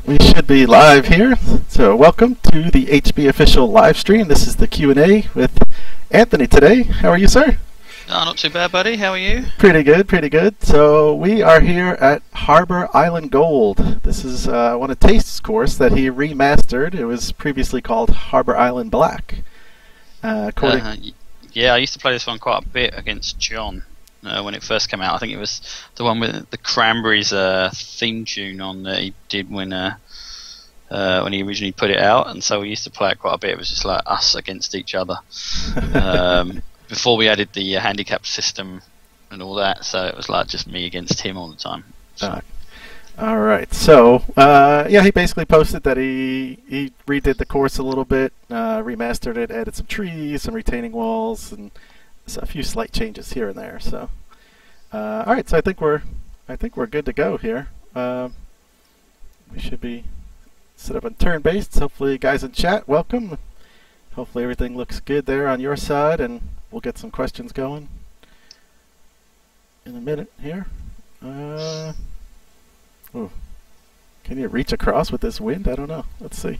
We should be live here. So welcome to the HB official live stream. This is the Q&A with Anthony today. How are you, sir? Oh, not too bad, buddy. How are you? Pretty good, pretty good. So we are here at Harbor Island Gold. This is one of Taste's course that he remastered. It was previously called Harbor Island Black. Yeah, I used to play this one quite a bit against John when it first came out. I think it was the one with the Cranberries theme tune on that he did when he originally put it out, and so we used to play it quite a bit. It was just like us against each other. Before we added the handicap system and all that, so it was like just me against him all the time. So. All right, so yeah, he basically posted that he redid the course a little bit, remastered it, added some trees, some retaining walls, and a few slight changes here and there. So, all right, so I think we're good to go here. We should be set up on turn-based. Hopefully, guys in chat, welcome. Hopefully, everything looks good there on your side, and we'll get some questions going in a minute here. Ooh. Can you reach across with this wind? I don't know. Let's see.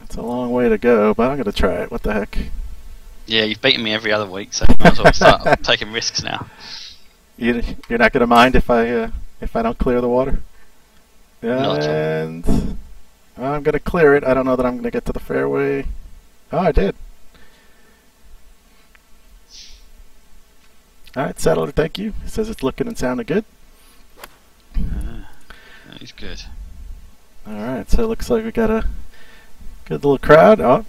That's a long way to go, but I'm going to try it. What the heck? Yeah, you've beaten me every other week, so you might as well start taking risks now. You're not going to mind if I don't clear the water? And I'm going to clear it. I don't know that I'm going to get to the fairway. Oh, I did. All right, Settler, thank you. It says it's looking and sounding good. He's good. All right, so it looks like we got a good little crowd. Oh,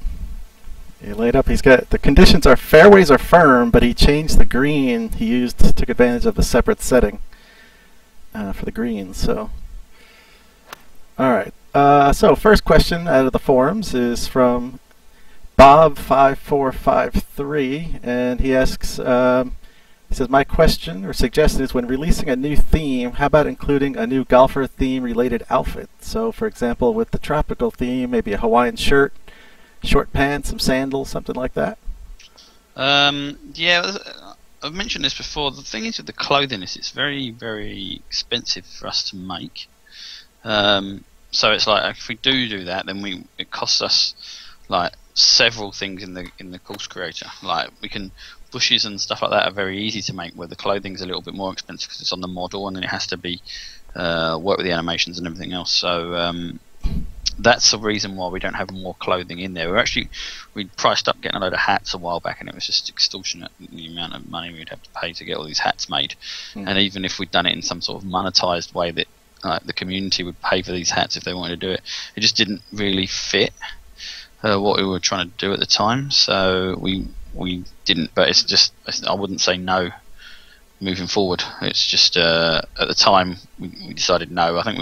he laid up. He's got the conditions are fairways are firm, but he changed the green. He took advantage of a separate setting for the greens. So, all right. So first question out of the forums is from Bob5453, and he asks. He says, my question or suggestion is when releasing a new theme, how about including a new golfer theme related outfit? So, for example, with the tropical theme, maybe a Hawaiian shirt, short pants, some sandals, something like that? Yeah, I've mentioned this before. The thing is with the clothing is it's very, very expensive for us to make. So it's like if we do that, then it costs us like several things in the course creator. Like bushes and stuff like that are very easy to make, where the clothing's a little bit more expensive because it's on the model and then it has to be work with the animations and everything else. So that's the reason why we don't have more clothing in there. We priced up getting a load of hats a while back, and it was just extortionate the amount of money we'd have to pay to get all these hats made. And even if we'd done it in some sort of monetized way that the community would pay for these hats if they wanted to do it, it just didn't really fit what we were trying to do at the time. So we didn't, but I wouldn't say no moving forward. It's just at the time we decided no. I think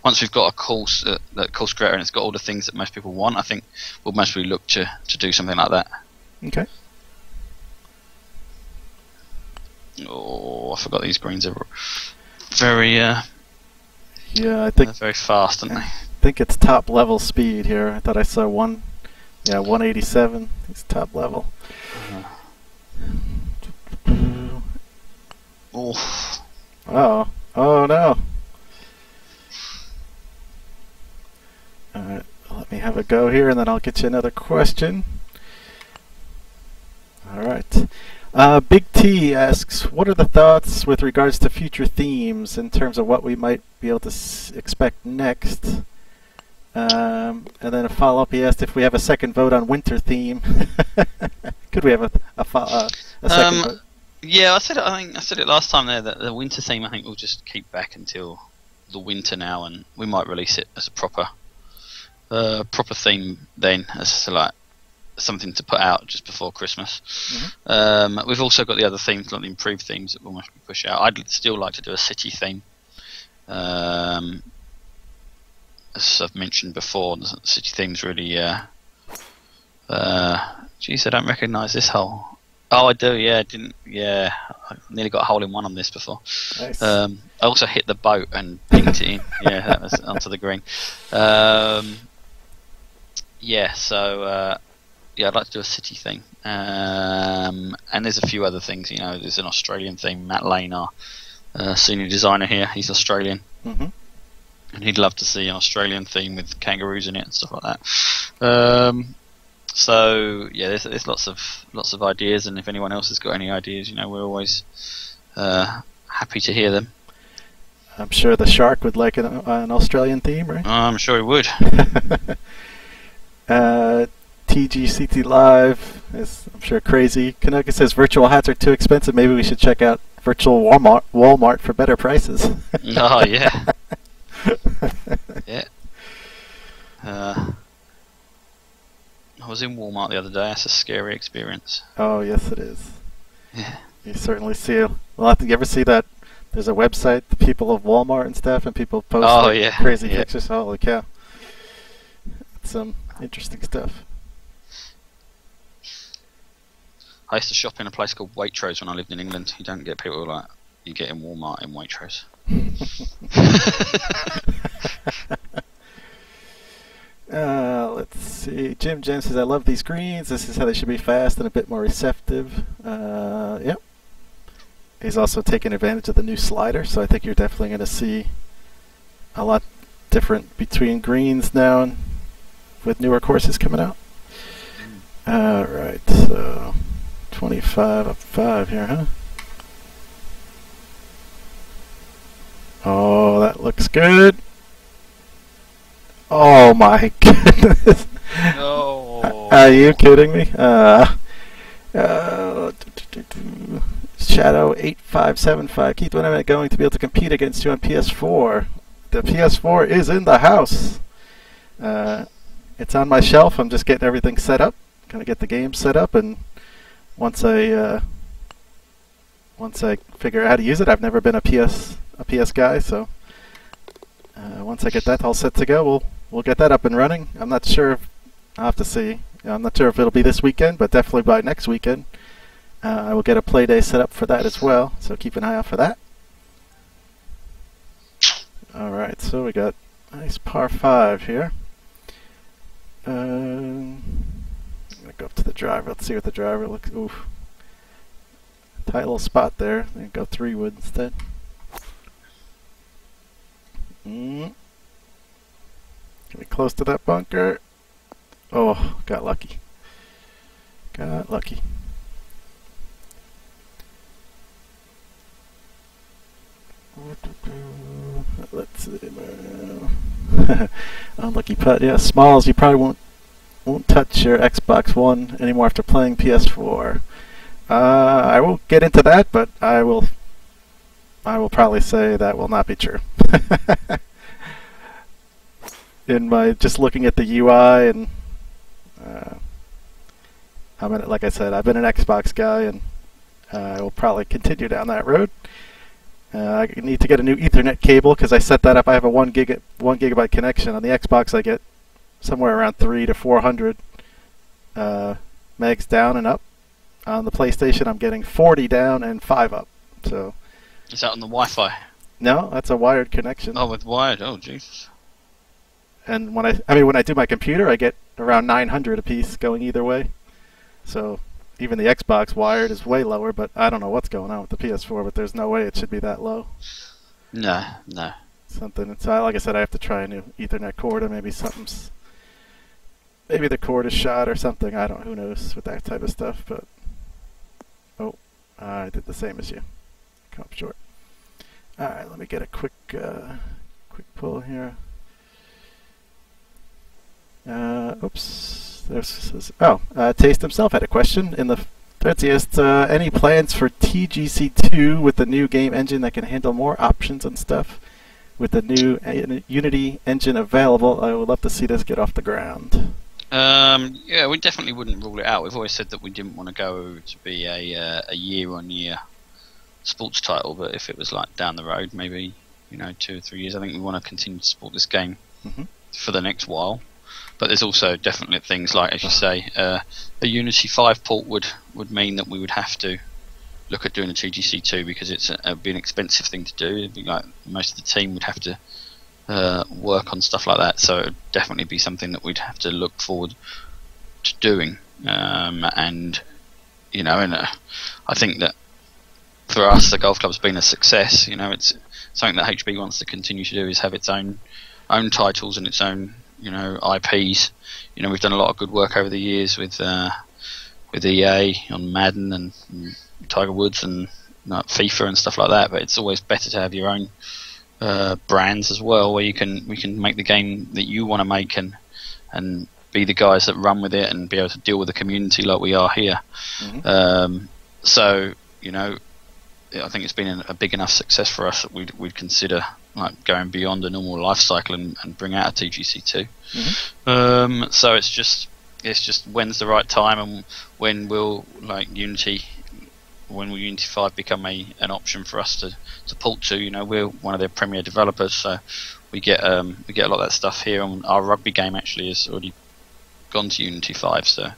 once we've got a course that course creator and it's got all the things that most people want, I think we'll mostly look to do something like that. Okay. Oh, I forgot these greens are very yeah, I think very fast, aren't they? I think it's top level speed here. I thought I saw 187. It's top level. Oh. Oh no. Alright, let me have a go here and then I'll get you another question. Alright. Big T asks, what are the thoughts with regards to future themes in terms of what we might be able to expect next? And then a follow-up, he asked if we have a second vote on winter theme. Could we have a second vote? Yeah, I said it last time there that the winter theme I think we'll just keep back until the winter now, and we might release it as a proper theme then, as like something to put out just before Christmas. We've also got the other themes, like the improved themes that we'll mostly push out. I'd still like to do a city theme. As I've mentioned before, the city theme's really geez, I don't recognise this hole. Oh, I do, yeah. I nearly got a hole in one on this before. Nice. I also hit the boat and pinked it in. Yeah, that was onto the green. Yeah, so yeah, I'd like to do a city thing. And there's a few other things, there's an Australian theme. Matt Lane, our senior designer here, he's Australian. and he'd love to see an Australian theme with kangaroos in it and stuff like that. So yeah, there's lots of ideas, and if anyone else has got any ideas, we're always happy to hear them. I'm sure the Shark would like an Australian theme, right? I'm sure he would. TGCT Live is, I'm sure, crazy. Canucka says virtual hats are too expensive. Maybe we should check out virtual Walmart for better prices. Oh yeah. Yeah. I was in Walmart the other day. That's a scary experience. Oh yes, it is. Yeah. You certainly see it. Well, you ever see that? There's a website, the people of Walmart and stuff, and people post crazy pictures. Holy cow! It's some interesting stuff. I used to shop in a place called Waitrose when I lived in England. You don't get people like you get in Walmart in Waitrose. Let's see. Jim James says, I love these greens. This is how they should be, fast and a bit more receptive. Yep. He's also taking advantage of the new slider, so I think you're definitely going to see a lot different between greens now and with newer courses coming out. Alright, so 25 up 5 here, huh? Oh, that looks good. Oh my goodness. No. Are you kidding me? Shadow 8575. Keith, when am I going to be able to compete against you on PS4? The PS4 is in the house. It's on my shelf. I'm just getting everything set up. Gonna get the game set up, and once I figure out how to use it, I've never been a PS guy, so once I get that all set to go, we'll get that up and running. I'm not sure. I'll have to see. I'm not sure if it'll be this weekend, but definitely by next weekend. I will get a play day set up for that as well, so keep an eye out for that. Alright, so we got a nice par 5 here. I'm going to go up to the driver. Let's see what the driver looks. Oof. Tight little spot there. I'm going to go 3 wood instead. Getting close to that bunker. Oh, got lucky. Got lucky. Let's see. Unlucky putt. Yeah, Smalls, you probably won't touch your Xbox One anymore after playing PS4. I won't get into that, but I will probably say that will not be true. In my just looking at the UI, and like I said, I've been an Xbox guy, and I will probably continue down that road. I need to get a new Ethernet cable because I set that up. I have a 1 gigabyte connection. On the Xbox, I get somewhere around 300 to 400 megs down and up. On the PlayStation, I'm getting 40 down and 5 up. So. Is that on the Wi-Fi? No, that's a wired connection. Oh, with wired. Oh, Jesus. And when I do my computer, I get around 900 a piece going either way. So even the Xbox wired is way lower, but I don't know what's going on with the PS4, but there's no way it should be that low. No. Something. So like I said, I have to try a new Ethernet cord, or maybe maybe the cord is shot or something. Who knows with that type of stuff, but I did the same as you. Come up short. Alright, let me get a quick pull here. Oops. Taste himself had a question in the threads. He asked, any plans for TGC2 with the new game engine that can handle more options and stuff? With the new Unity engine available, I would love to see this get off the ground. Yeah, we definitely wouldn't rule it out. We've always said that we didn't want to go to be a year-on-year sports title, but if it was like down the road, maybe 2 or 3 years, I think we want to continue to support this game for the next while. But there's also definitely things like, as you say, a Unity 5 port would mean that we would have to look at doing a TGC2 because it'd be an expensive thing to do. It'd be like most of the team would have to work on stuff like that, so it would definitely be something that we'd have to look forward to doing. And I think that for us, the golf club's been a success. It's something that HB wants to continue to do is have its own titles and its own, you know, IPs. You know, we've done a lot of good work over the years with EA on Madden and Tiger Woods and FIFA and stuff like that. But it's always better to have your own brands as well, where we can make the game that you want to make and be the guys that run with it and be able to deal with the community like we are here. So, you know, I think it's been a big enough success for us that we'd consider like going beyond a normal life cycle and bring out a TGC2. So it's just when's the right time and when will Unity 5 become an option for us to port to. You know, we're one of their premier developers, so we get a lot of that stuff here. And our rugby game actually has already gone to Unity 5, so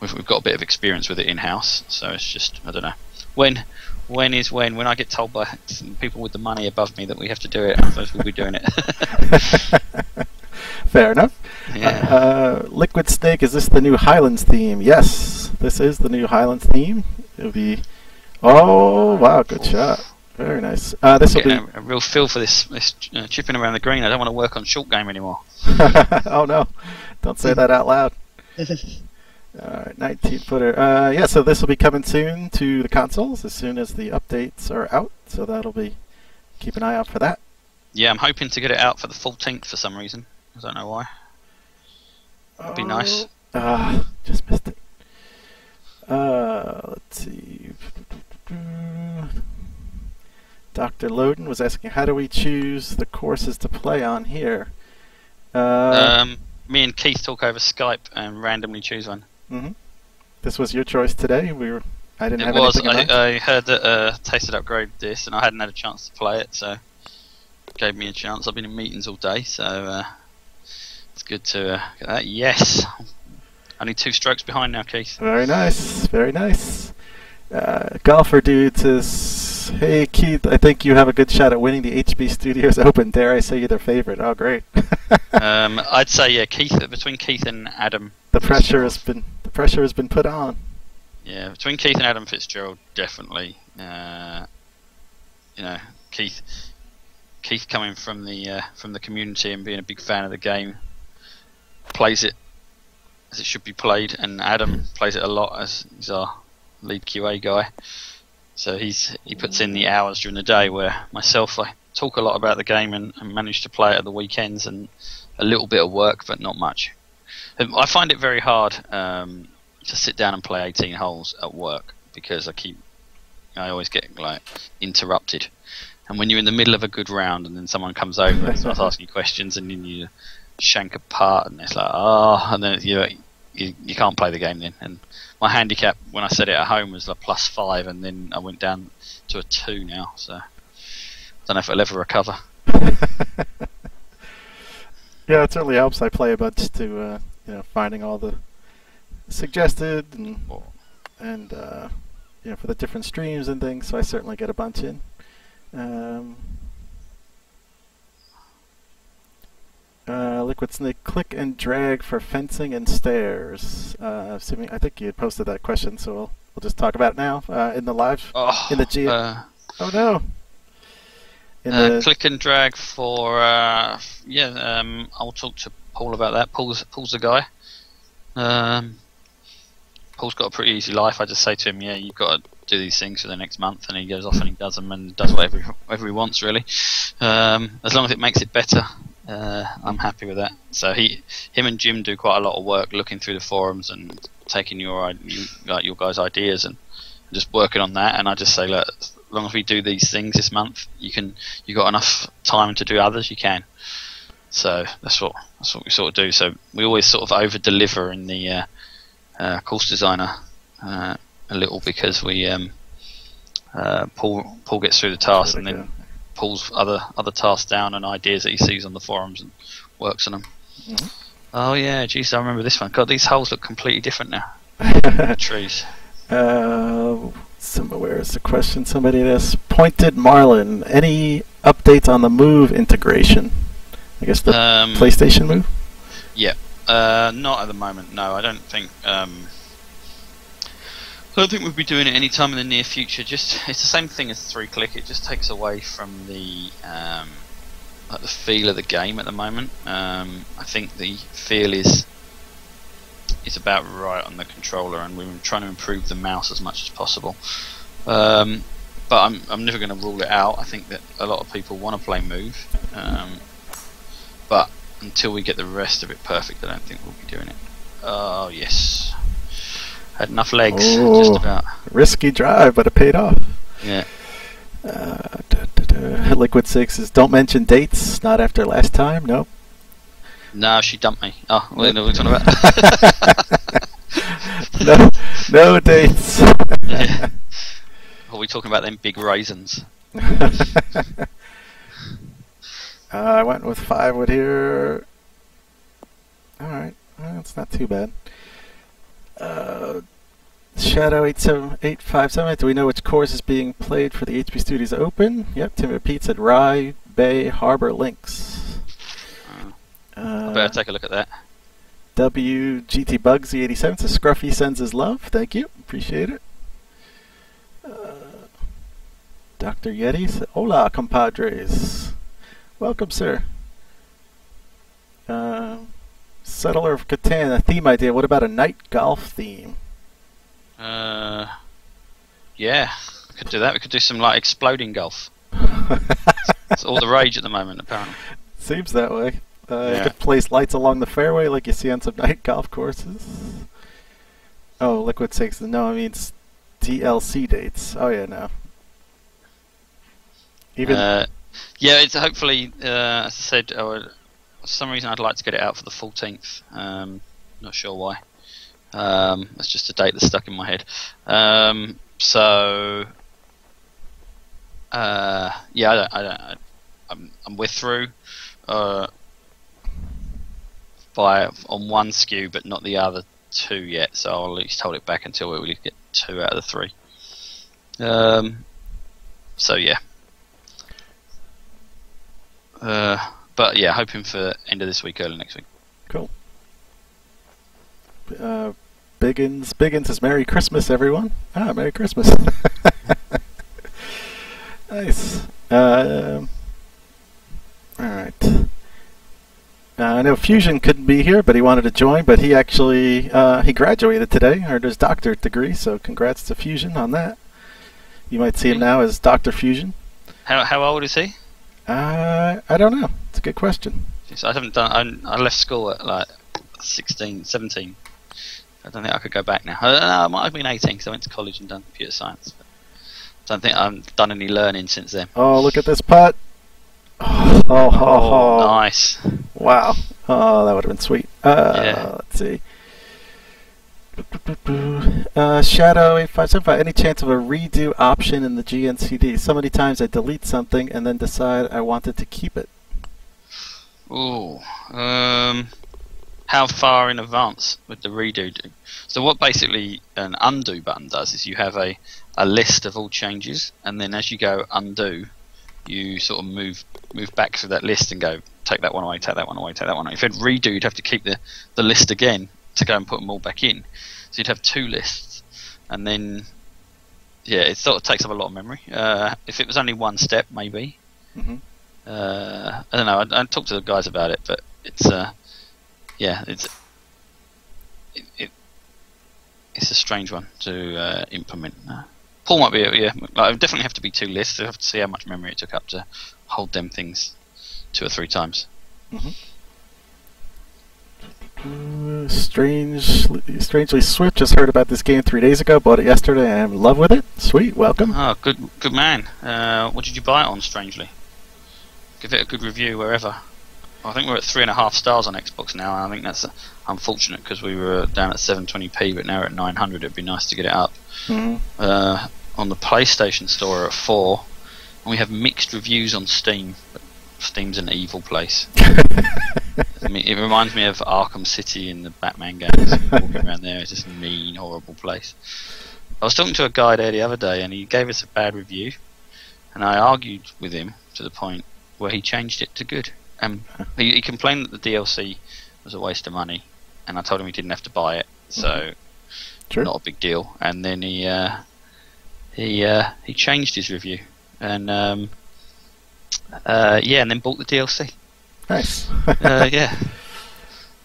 we've got a bit of experience with it in house. So it's just, I don't know when I get told by people with the money above me that we have to do it, I suppose we'll be doing it. Fair enough. Yeah. Liquid Snake, is this the new Highlands theme? Yes, this is the new Highlands theme. It'll be. Oh wow, good shot. Very nice. This will be a real feel for this chipping around the green. I don't want to work on short game anymore. Oh no, don't say that out loud. Alright, 19-footer. Yeah, so this will be coming soon to the consoles as soon as the updates are out. So that'll be, keep an eye out for that. Yeah, I'm hoping to get it out for the 14th for some reason. I don't know why. That'd be nice. Just missed it. Let's see. Dr. Loden was asking, how do we choose the courses to play on here? Me and Keith talk over Skype and randomly choose one. This was your choice today. I didn't have anything in mind. I heard that Tasted upgraded this, and I hadn't had a chance to play it, so it gave me a chance. I've been in meetings all day, so it's good to get that. Yes, only 2 strokes behind now, Keith. Very nice, very nice. Golfer Dude says, "Hey Keith, I think you have a good shot at winning the HB Studios Open. Dare I say you're their favorite?" Oh, great. I'd say Keith. Between Keith and Adam, the pressure has been put on. Yeah, between Keith and Adam Fitzgerald, definitely. You know, Keith coming from the community and being a big fan of the game, plays it as it should be played, and Adam plays it a lot as he's our lead QA guy. So he puts in the hours during the day, where myself, I talk a lot about the game and manage to play it at the weekends, and a little bit of work, but not much. I find it very hard to sit down and play 18 holes at work, because I always get interrupted. And when you're in the middle of a good round and then someone comes over and starts asking you questions, and then you shank apart, and it's like, and then you can't play the game then. And my handicap when I set it at home was +5, and then I went down to a 2 now, so I don't know if it'll ever recover. Yeah, it certainly helps. I play a bunch to finding all the suggested and for the different streams and things, so I certainly get a bunch in. Liquid Snake, click and drag for fencing and stairs. Assuming, I think you had posted that question, so we'll just talk about it now in the live in the G. Oh no! Click and drag for I'll talk to Paul about that. Paul's the guy. Paul's got a pretty easy life. I just say to him, yeah, you've got to do these things for the next month, and he goes off and he does them and does whatever he wants, really. As long as it makes it better, I'm happy with that. So him and Jim do quite a lot of work looking through the forums and taking your guys' ideas and just working on that. And I just say, look, as long as we do these things this month, you got enough time to do others, you can. So that's what we sort of do. So we always sort of over deliver in the course designer a little, because we Paul gets through the task and then pulls other tasks down and ideas that he sees on the forums and works on them. Oh yeah, geez, I remember this one. God, these holes look completely different now. Trees. Where is the question? Somebody asked, Pointed Marlin, any updates on the Move integration? I guess the PlayStation Move? Yeah. Not at the moment, no. I don't think I don't think we'll be doing it anytime in the near future. Just it's the same thing as 3-click. It just takes away from the like the feel of the game at the moment. I think the feel is about right on the controller, and we're trying to improve the mouse as much as possible. But I'm never going to rule it out. I think that a lot of people want to play Move, but until we get the rest of it perfect, I don't think we'll be doing it. Oh yes. Had enough legs, just about. Risky drive, but it paid off. Yeah. Liquid Six is don't mention dates. Not after last time. Nope. No, she dumped me. Oh, what are we talking no, about? no dates. Yeah. Are we talking about them big raisins? I went with 5 wood here. All right, well, that's not too bad. Shadow 87857. Do we know which course is being played for the HP Studios Open? Yep, Tim Pete said Rye, Bay, Harbor, Links. I better take a look at that. WGT Bugsy 87 says Scruffy sends his love. Thank you, appreciate it. Dr. Yeti said, hola, compadres. Welcome, sir. Settler of Catan, a theme idea. What about a night golf theme? Yeah, we could do that. We could do some like exploding golf. It's all the rage at the moment, apparently. Seems that way. Yeah. You could place lights along the fairway like you see on some night golf courses. Oh, Liquid Six. No, I mean DLC dates. Oh yeah, no. Even yeah, it's hopefully as I said. For some reason, I'd like to get it out for the 14th. Not sure why. That's just a date that's stuck in my head. So yeah, we're through on one SKU, but not the other 2 yet. So I'll at least hold it back until we get 2 out of the 3. So yeah. But yeah, hoping for end of this week, early next week. Cool. Biggins says Merry Christmas, everyone. Ah, Merry Christmas. Nice. Alright. I know Fusion couldn't be here, but he wanted to join, but he actually he graduated today, earned his doctorate degree, so congrats to Fusion on that. You might see him now as Dr. Fusion. How old is he? I don't know. It's a good question. I haven't done. I left school at like 16, 17. I don't think I could go back now. I might have been 18 because I went to college and done computer science. But don't think I've done any learning since then. Oh, look at this putt! Oh, nice! Wow! Oh, that would have been sweet. Yeah. Let's see. Shadow 8575. Any chance of a redo option in the GNCD? So many times I delete something and then decide I wanted to keep it. Ooh. How far in advance would the redo do? So what basically an undo button does is you have a list of all changes, and then as you go undo, you sort of move back through that list and go take that one away, take that one away, take that one away. If you had redo, you'd have to keep the list again to go and put them all back in. So you'd have 2 lists, and then yeah, it sort of takes up a lot of memory. If it was only one step, maybe. Mm-hmm. I don't know. I talked to the guys about it, but it's yeah, it's a strange one to implement. Paul might be, yeah. Like, it definitely have to be 2 lists. You have to see how much memory it took up to hold them things 2 or 3 times. Mm-hmm. Strangely Swift just heard about this game 3 days ago. Bought it yesterday. I am in love with it. Sweet, welcome. Oh, good man. What did you buy it on? Strangely, give it a good review wherever. I think we're at 3.5 stars on Xbox now, and I think that's unfortunate because we were down at 720p, but now we're at 900. It'd be nice to get it up. Mm-hmm. On the PlayStation Store at 4, and we have mixed reviews on Steam. But Steam's an evil place. I mean, it reminds me of Arkham City in the Batman games. Walking around there, it's just a mean, horrible place. I was talking to a guy there the other day, and he gave us a bad review, and I argued with him to the point where he changed it to good. He complained that the DLC was a waste of money, and I told him he didn't have to buy it. So Sure. not a big deal. And then he changed his review, and and then bought the DLC. Nice. Yeah.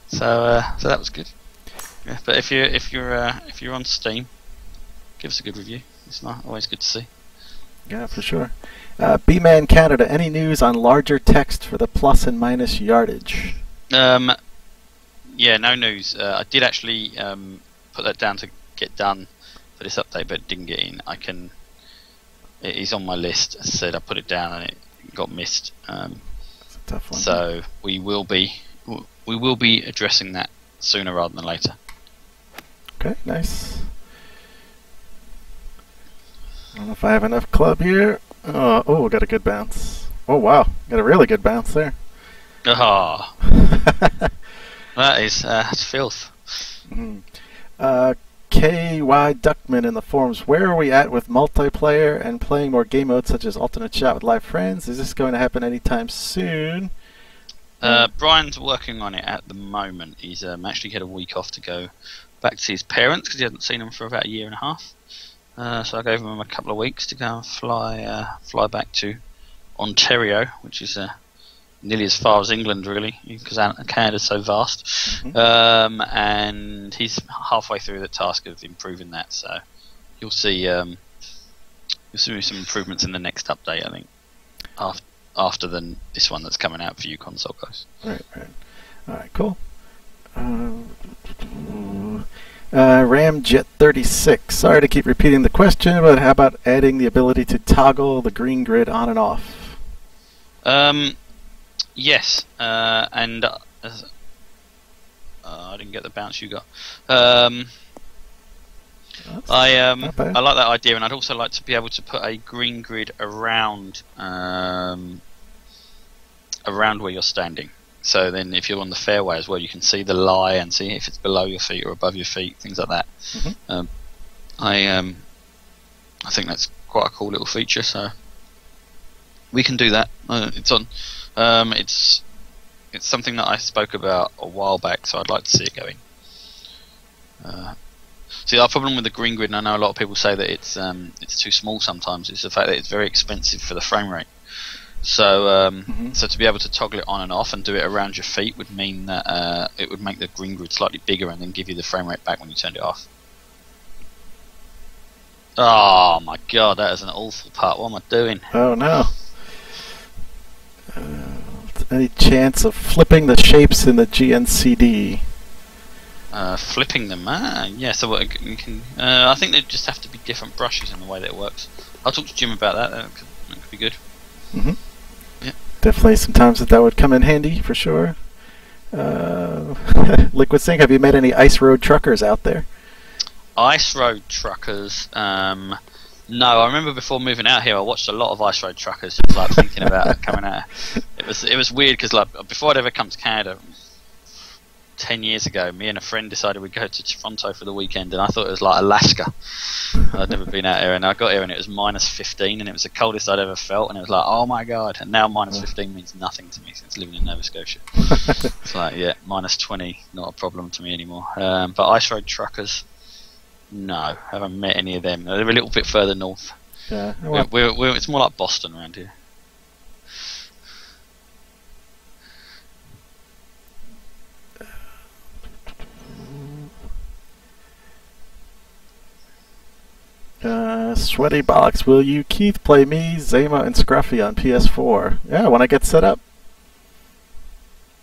So that was good. Yeah, but if you're on Steam, give us a good review. It's not always good to see. Yeah, for sure. B-Man Canada, any news on larger text for the plus and minus yardage? Yeah, no news. I did actually put that down to get done for this update, but it didn't get in. It is on my list. As I said, I put it down and it got missed. It's a tough one. So we will be addressing that sooner rather than later. Okay, nice. I don't know if I have enough club here. Oh, got a good bounce. Oh, wow. Got a really good bounce there. Oh, that's filth. Mhm. KY Duckman in the forums. Where are we at with multiplayer and playing more game modes such as alternate shot with live friends? Is this going to happen anytime soon? Brian's working on it at the moment. He's actually had a week off to go back to his parents because he hadn't seen them for about a year and a half. So I gave him a couple of weeks to go and fly back to Ontario, which is nearly as far as England, really, because Canada's so vast. Mm-hmm. And he's halfway through the task of improving that. So you'll see some improvements in the next update, I think, after this one that's coming out for you console guys. Right. All right, cool. Ramjet 36. Sorry to keep repeating the question, but how about adding the ability to toggle the green grid on and off? Yes, and I didn't get the bounce you got. I like that idea, and I'd also like to be able to put a green grid around where you're standing. So then, if you're on the fairway as well, you can see the lie and see if it's below your feet or above your feet, things like that. Mm-hmm. I think that's quite a cool little feature. So we can do that. It's on. It's something that I spoke about a while back, so I'd like to see it going. See, our problem with the green grid, and I know a lot of people say that it's too small sometimes, is the fact that it's very expensive for the frame rate. So, so to be able to toggle it on and off and do it around your feet would mean that it would make the green grid slightly bigger and then give you the frame rate back when you turned it off. Oh my god, that is an awful part. What am I doing? Oh no. Any chance of flipping the shapes in the GNCD? Flipping them? Yeah, so what, you can, I think they just have to be different brushes in the way that it works. I'll talk to Jim about that. That could be good. Mm-hmm. Yeah. Definitely sometimes that would come in handy for sure. Liquid Sync, have you met any Ice Road truckers out there? Ice Road truckers? No, I remember before moving out here, I watched a lot of Ice Road truckers, just like thinking about coming out. It was weird because like before I'd ever come to Canada, 10 years ago, me and a friend decided we'd go to Toronto for the weekend, and I thought it was like Alaska. I'd never been out here, and I got here and it was minus 15, and it was the coldest I'd ever felt, and it was like, oh my god. And now minus 15 means nothing to me since living in Nova Scotia. It's like, yeah, minus 20, not a problem to me anymore. But Ice Road truckers, no, haven't met any of them. They're a little bit further north. Yeah, it's more like Boston around here. Sweaty Bollocks, will you, Keith, play me, Zama, and Scruffy on PS4? Yeah, when I get set up.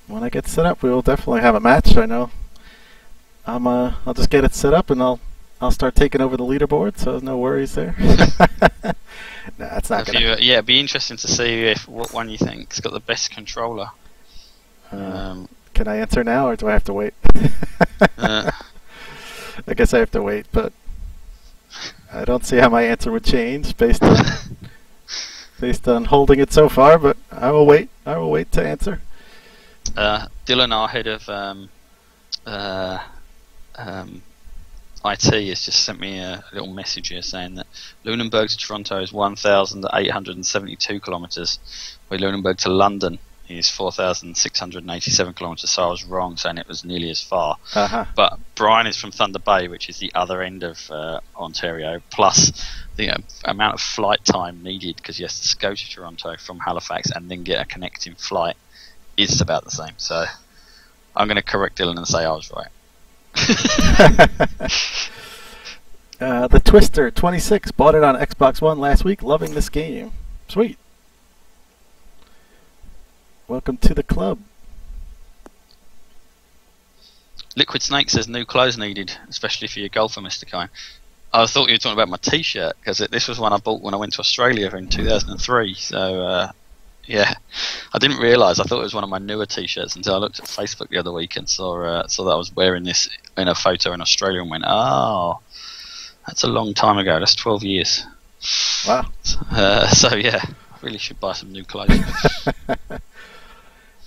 When I get set up, we will definitely have a match. I know. I'll just get it set up, and I'll start taking over the leaderboard. So no worries there. Nah, it's not gonna. Yeah, it'd be interesting to see what one you think's got the best controller. Can I answer now, or do I have to wait? I guess I have to wait, but I don't see how my answer would change based on holding it so far. But I will wait. I will wait to answer. Dylan, our head of IT, has just sent me a little message here saying that Lunenburg to Toronto is 1,872 kilometres, where Lunenburg to London is 4,687 kilometres, so I was wrong saying it was nearly as far. Uh-huh. But Brian is from Thunder Bay, which is the other end of Ontario, plus the amount of flight time needed, because he has to go to Toronto from Halifax and then get a connecting flight, is about the same. So I'm going to correct Dylan and say I was right. The Twister 26 bought it on Xbox One last week. Loving this game. Sweet. Welcome to the club. Liquid Snake says new clothes needed, especially for your golfer, Mr. Kine. I thought you were talking about my T-shirt, because this was one I bought when I went to Australia in 2003. So yeah, I didn't realise. I thought it was one of my newer T-shirts until I looked at Facebook the other week and saw that I was wearing this in a photo in Australia and went, oh, that's a long time ago. That's 12 years. Wow. So yeah, I really should buy some new clothes.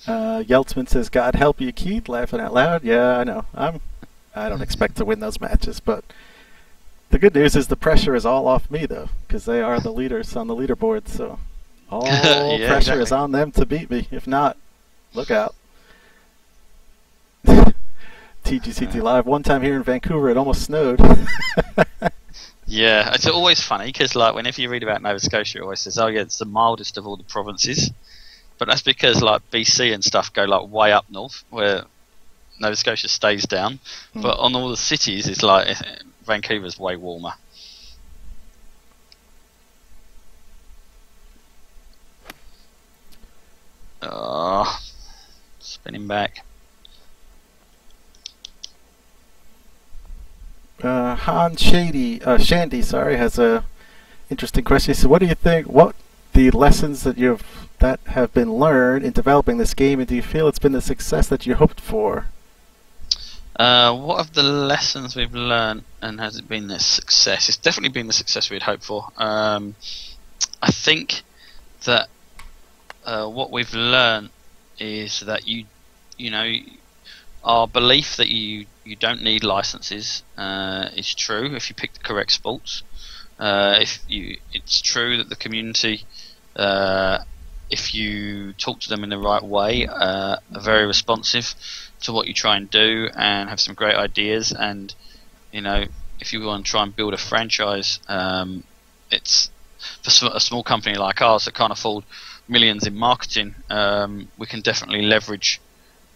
Yeltsman says, "God help you, Keith." Laughing out loud. Yeah, I know. I don't expect to win those matches, but the good news is the pressure is all off me, though, because they are the leaders on the leaderboard. So all pressure is on them to beat me. If not, look out. TGCT Live. One time here in Vancouver, it almost snowed. Yeah, it's always funny because, like, whenever you read about Nova Scotia, it always says, "Oh yeah, it's the mildest of all the provinces." But that's because, like, BC and stuff go, like, way up north, where Nova Scotia stays down. But on all the cities, it's like Vancouver's way warmer. Oh, spinning back. Shandy, has a interesting question. So, what do you think? What the lessons that have been learned in developing this game, and do you feel it's been the success that you hoped for? What are the lessons we've learned, and has it been the success? It's definitely been the success we'd hoped for. I think that what we've learned is that you know, our belief that you don't need licenses is true if you pick the correct sports. It's true that the community, if you talk to them in the right way, are very responsive to what you try and do and have some great ideas. And you know, if you want to try and build a franchise, it's for a small company like ours that can't afford millions in marketing. We can definitely leverage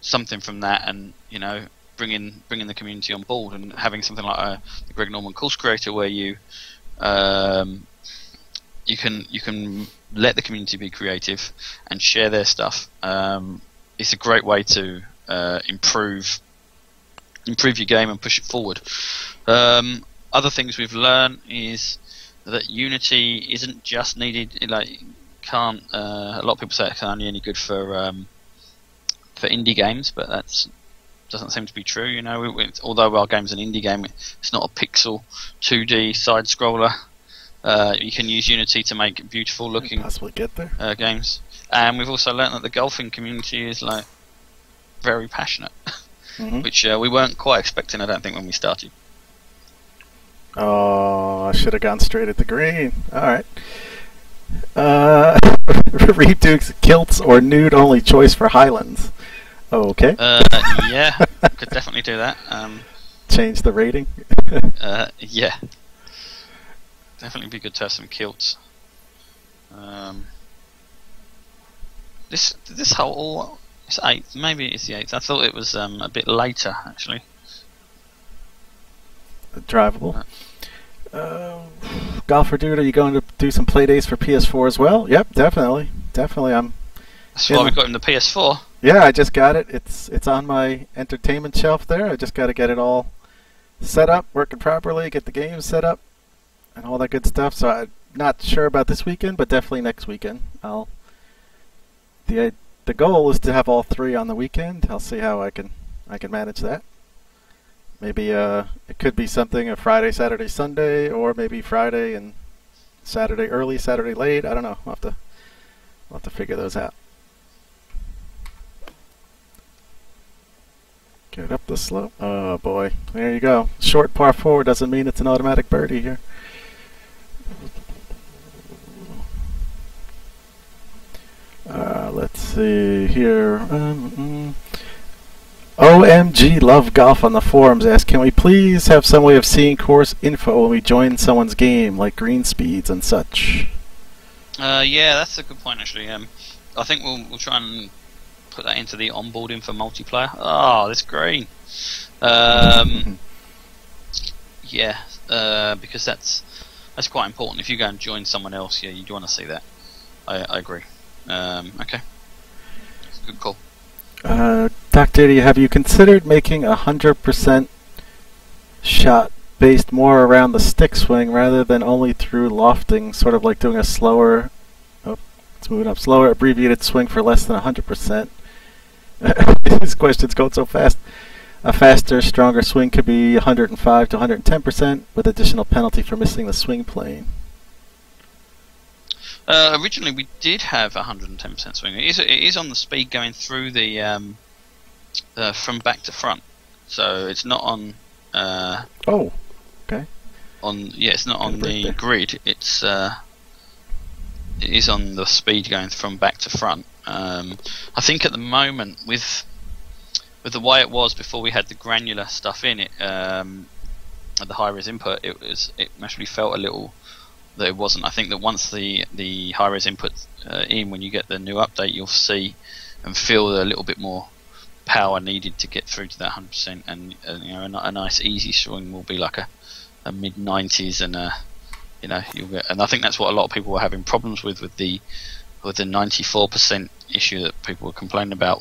something from that, and you know, bringing the community on board and having something like the Greg Norman Course Creator, where you can let the community be creative and share their stuff. It's a great way to improve your game and push it forward. Other things we've learned is that Unity isn't just needed. Like, can't a lot of people say it's only any good for indie games, but that doesn't seem to be true. You know, although our game's an indie game, it's not a pixel 2D side scroller. You can use Unity to make beautiful looking possibly get there. Games. And we've also learned that the golfing community is like very passionate, which we weren't quite expecting, I don't think, when we started. Oh, I should have gone straight at the green. Alright. Redukes, kilts, or nude only choice for Highlands. Oh, okay. Yeah, could definitely do that. Change the rating. Yeah. Definitely be good to have some kilts. This whole it's 8th, maybe it's the 8th. I thought it was a bit later actually. Drivable. Golfer Dude, are you going to do some play days for PS4 as well? Yep, definitely. That's why we got him the PS4. Yeah, I just got it. It's on my entertainment shelf there. I just got to get it all set up, working properly, get the game set up, and all that good stuff. So I'm not sure about this weekend, but definitely next weekend. The goal is to have all 3 on the weekend. I'll see how I can manage that. Maybe it could be something a Friday, Saturday, Sunday, or maybe Friday and Saturday early, Saturday late. I don't know. We'll have to figure those out. Get up the slope. Oh boy, there you go. Short par 4 doesn't mean it's an automatic birdie here. Let's see. see here. OMG Love Golf on the forums asks, can we please have some way of seeing course info when we join someone's game, like green speeds and such? Yeah, that's a good point actually. I think we'll try and put that into the onboarding for multiplayer. Oh, this green. Yeah, because that's quite important. If you go and join someone else, yeah, you do want to see that. I agree. Okay, that's a good call. Dr. Diddy, have you considered making 100% shot based more around the stick swing rather than only through lofting, sort of like doing a slower, it's moving up, slower abbreviated swing for less than 100%? This question's going so fast. A faster, stronger swing could be 105 to 110% with additional penalty for missing the swing plane. Originally, we did have 110% swing. It is on the speed going through the from back to front, so it's not on. Oh, okay. It's not on the grid. It is on the speed going from back to front. I think at the moment with the way it was before we had the granular stuff in it, the high res input, it actually felt a little. That it wasn't. I think that once the high res input in, when you get the new update, you'll see and feel a little bit more power needed to get through to that 100%. And a nice easy swing will be like a mid 90s, and you'll get. And I think that's what a lot of people were having problems with the 94% issue that people were complaining about.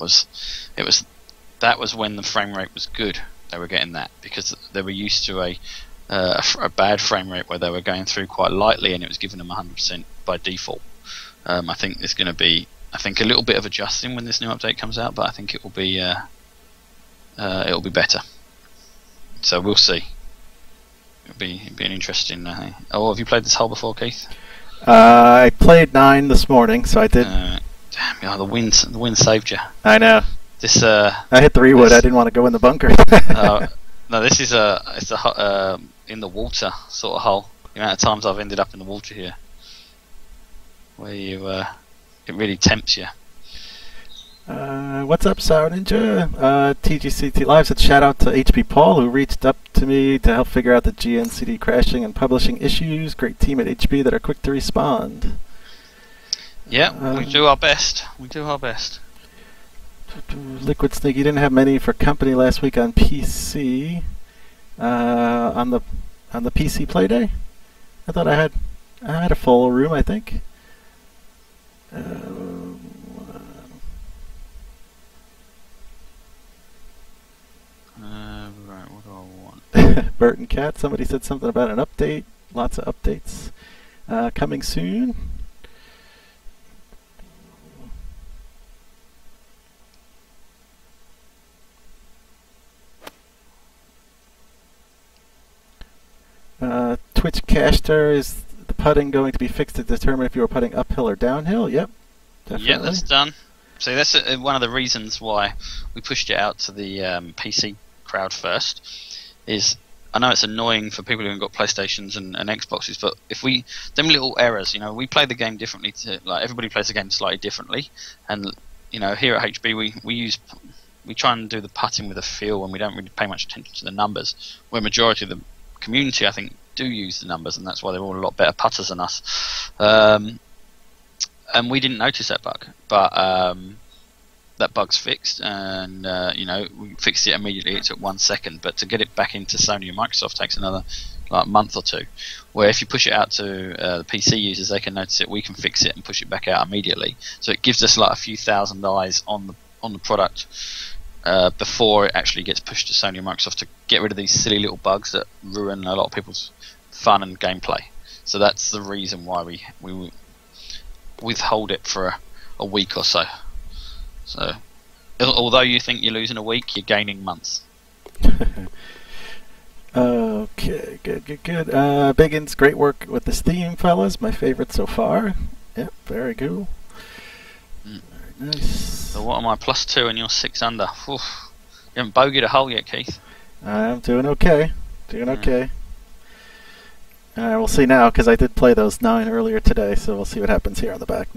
That was when the frame rate was good. They were getting that because they were used to a bad frame rate where they were going through quite lightly and it was giving them 100% by default. I think there's going to be a little bit of adjusting when this new update comes out, but I think it will be better. So we'll see. It'll be an interesting. Oh, have you played this hole before, Keith? I played 9 this morning, so I did. Damn, yeah, the wind saved you. I know. This I hit the rewood. I didn't want to go in the bunker. No, this is it's a in the water sort of hole. The amount of times I've ended up in the water here, where it really tempts you. What's up, Sour Ninja? TGCT Live said shout out to HP Paul, who reached up to me to help figure out the GNCD crashing and publishing issues. Great team at HP that are quick to respond. Yeah, we do our best. Liquid Snake, you didn't have many for company last week on PC. On the PC Play Day, I thought I had a full room. I think. Right, what do I want? Burton Cat. Somebody said something about an update. Lots of updates coming soon. Twitch Caster, is the putting going to be fixed to determine if you were putting uphill or downhill? Yep, definitely. Yeah, that's done. So that's one of the reasons why we pushed it out to the PC crowd first. Is I know it's annoying for people who haven't got PlayStations and Xboxes, but if them little errors, we play the game differently. Everybody plays the game slightly differently, and here at HB we try and do the putting with a feel, and we don't really pay much attention to the numbers. Where majority of the community, I think, do use the numbers, and that's why they're all a lot better putters than us. And we didn't notice that bug, but that bug's fixed, and we fixed it immediately. It took 1 second, but to get it back into Sony and Microsoft takes another month or two. Where if you push it out to the PC users, they can notice it. We can fix it and push it back out immediately. So it gives us a few thousand eyes on the product before it actually gets pushed to Sony and Microsoft to get rid of these silly little bugs that ruin a lot of people's fun and gameplay. So that's the reason why we withhold it for a week or so. So although you think you're losing a week, you're gaining months. Okay, good. Biggins, great work with this theme, fellas. My favorite so far. Yep, very cool. Very nice. So what am I, +2 and you're 6 under? Oof. You haven't bogeyed a hole yet, Keith. I'm doing okay. Okay. We'll see now, because I did play those 9 earlier today, so we'll see what happens here on the back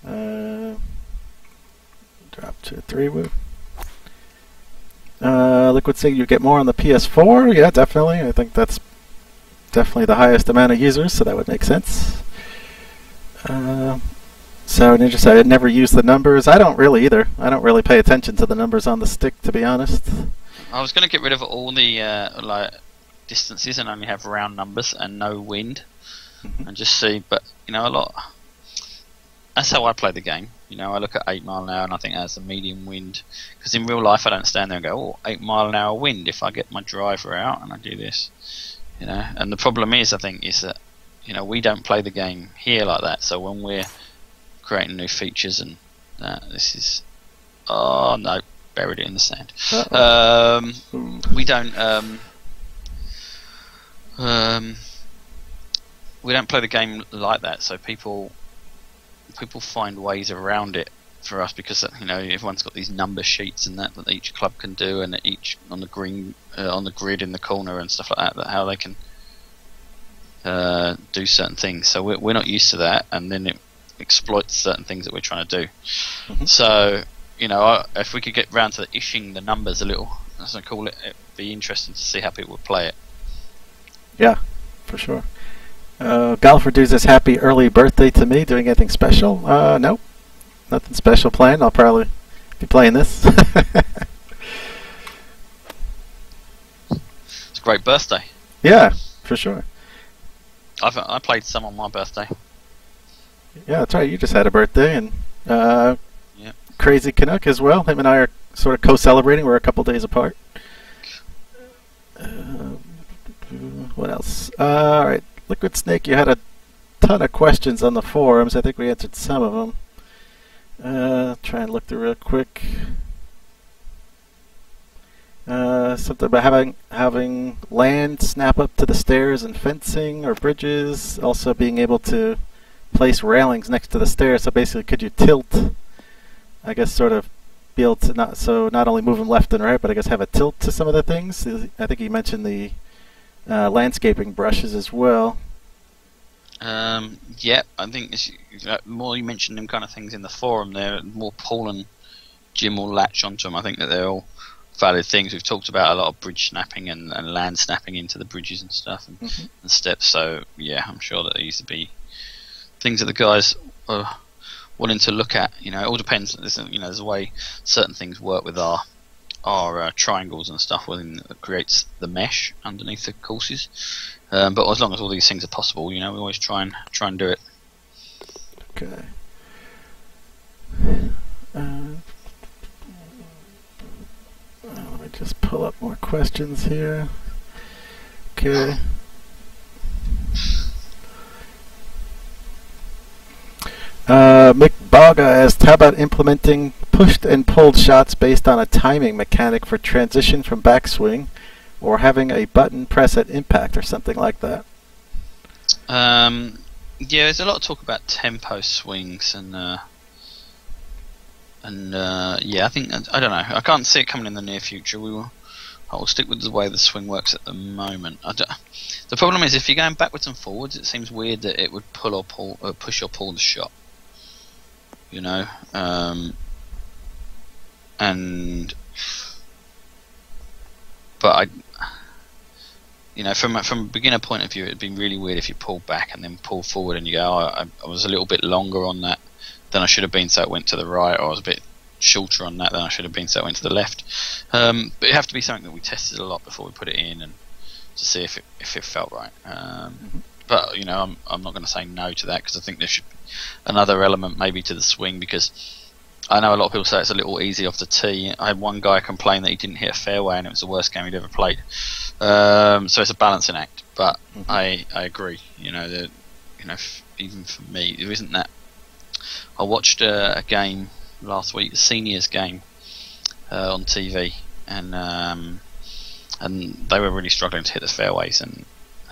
9. Drop to 3, woo. Liquid saying you get more on the PS4. Yeah, definitely. I think that's definitely the highest amount of users, so that would make sense. So Ninja said I never use the numbers. I don't really either. I don't really pay attention to the numbers on the stick, to be honest. I was going to get rid of all the like distances and only have round numbers and no wind, and just see. But you know, a lot. That's how I play the game. You know, I look at 8 mile an hour and I think that's a medium wind. Because in real life, I don't stand there and go, "Oh, 8 mile an hour wind." If I get my driver out and I do this, you know. And the problem is, I think, is that you know we don't play the game here like that. So when we're creating new features and this is, oh no, buried it in the sand. We don't play the game like that. So people find ways around it for us because you know everyone's got these number sheets and that each club can do, and each on the green on the grid in the corner and stuff like that. How they can do certain things. So we're not used to that, and then it exploits certain things that we're trying to do. So you know, if we could get round to ishing the numbers a little, as I call it, it'd be interesting to see how people would play it. Yeah, for sure. Golfer Dude says happy early birthday to me. Doing anything special? Nope. Nothing special planned. I'll probably be playing this. It's a great birthday. Yeah, for sure. I played some on my birthday. Yeah, that's right. You just had a birthday, and Yeah. Crazy Canuck as well. Him and I are sort of co-celebrating. We're a couple days apart. What else? All right. Liquid Snake, you had a ton of questions on the forums. I think we answered some of them. Try and look through real quick. Something about having land snap up to the stairs and fencing or bridges. Also being able to place railings next to the stairs. So basically, could you tilt? I guess sort of be able to not only move them left and right, but I guess have a tilt to some of the things. I think you mentioned the landscaping brushes as well. Yeah, I think the more you mention them kind of things in the forum, the more Paul and Jim will latch onto them. I think that they're all valid things. We've talked about a lot of bridge snapping and land snapping into the bridges and stuff and steps. So yeah, I'm sure that these would be things that the guys are wanting to look at. You know, it all depends. There's a way certain things work with our triangles and stuff within that creates the mesh underneath the courses. But as long as all these things are possible, you know, we always try and do it. Okay. Let me just pull up more questions here. Okay. Mick Baga asked, how about implementing pushed and pulled shots based on a timing mechanic for transition from backswing, or having a button press at impact or something like that? Yeah, there's a lot of talk about tempo swings and yeah, I think I don't know. I can't see it coming in the near future. I will stick with the way the swing works at the moment. The problem is if you're going backwards and forwards, it seems weird that it would pull or pull, push or pull the shot. You know, but you know, from a beginner point of view, it'd be really weird if you pull back and then pull forward, and you go, oh, I was a little bit longer on that than I should have been, so it went to the right, or I was a bit shorter on that than I should have been, so it went to the left. But it have to be something that we tested a lot before we put it in, and to see if it felt right. But you know, I'm not going to say no to that, because I think there should be another element maybe to the swing, because I know a lot of people say it's a little easy off the tee. I had one guy complain that he didn't hit a fairway and it was the worst game he'd ever played. So it's a balancing act, but I agree. You know, that, you know, even for me, there isn't that. I watched a game last week, the seniors game on TV, and they were really struggling to hit the fairways, and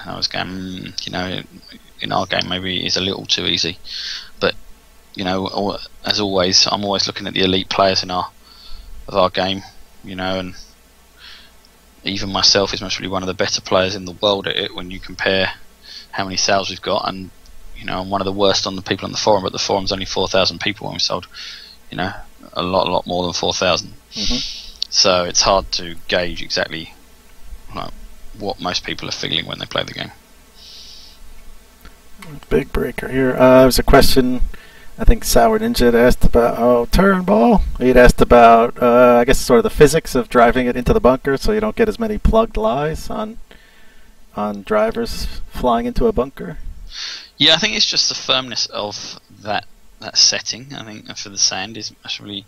I was going, you know, in our game maybe it's a little too easy, but you know, as always, I'm always looking at the elite players of our game, you know, and even myself is most probably one of the better players in the world at it when you compare how many sales we've got, and you know, I'm one of the worst on the people on the forum, but the forum's only 4,000 people when we sold, you know, a lot more than 4,000. So it's hard to gauge exactly like, what most people are feeling when they play the game. Big breaker here. There's a question. I think Sour Ninja had asked about Turnball. He'd asked about I guess sort of the physics of driving it into the bunker, so you don't get as many plugged lies on drivers flying into a bunker. Yeah, I think it's just the firmness of that setting. I think for the sand is actually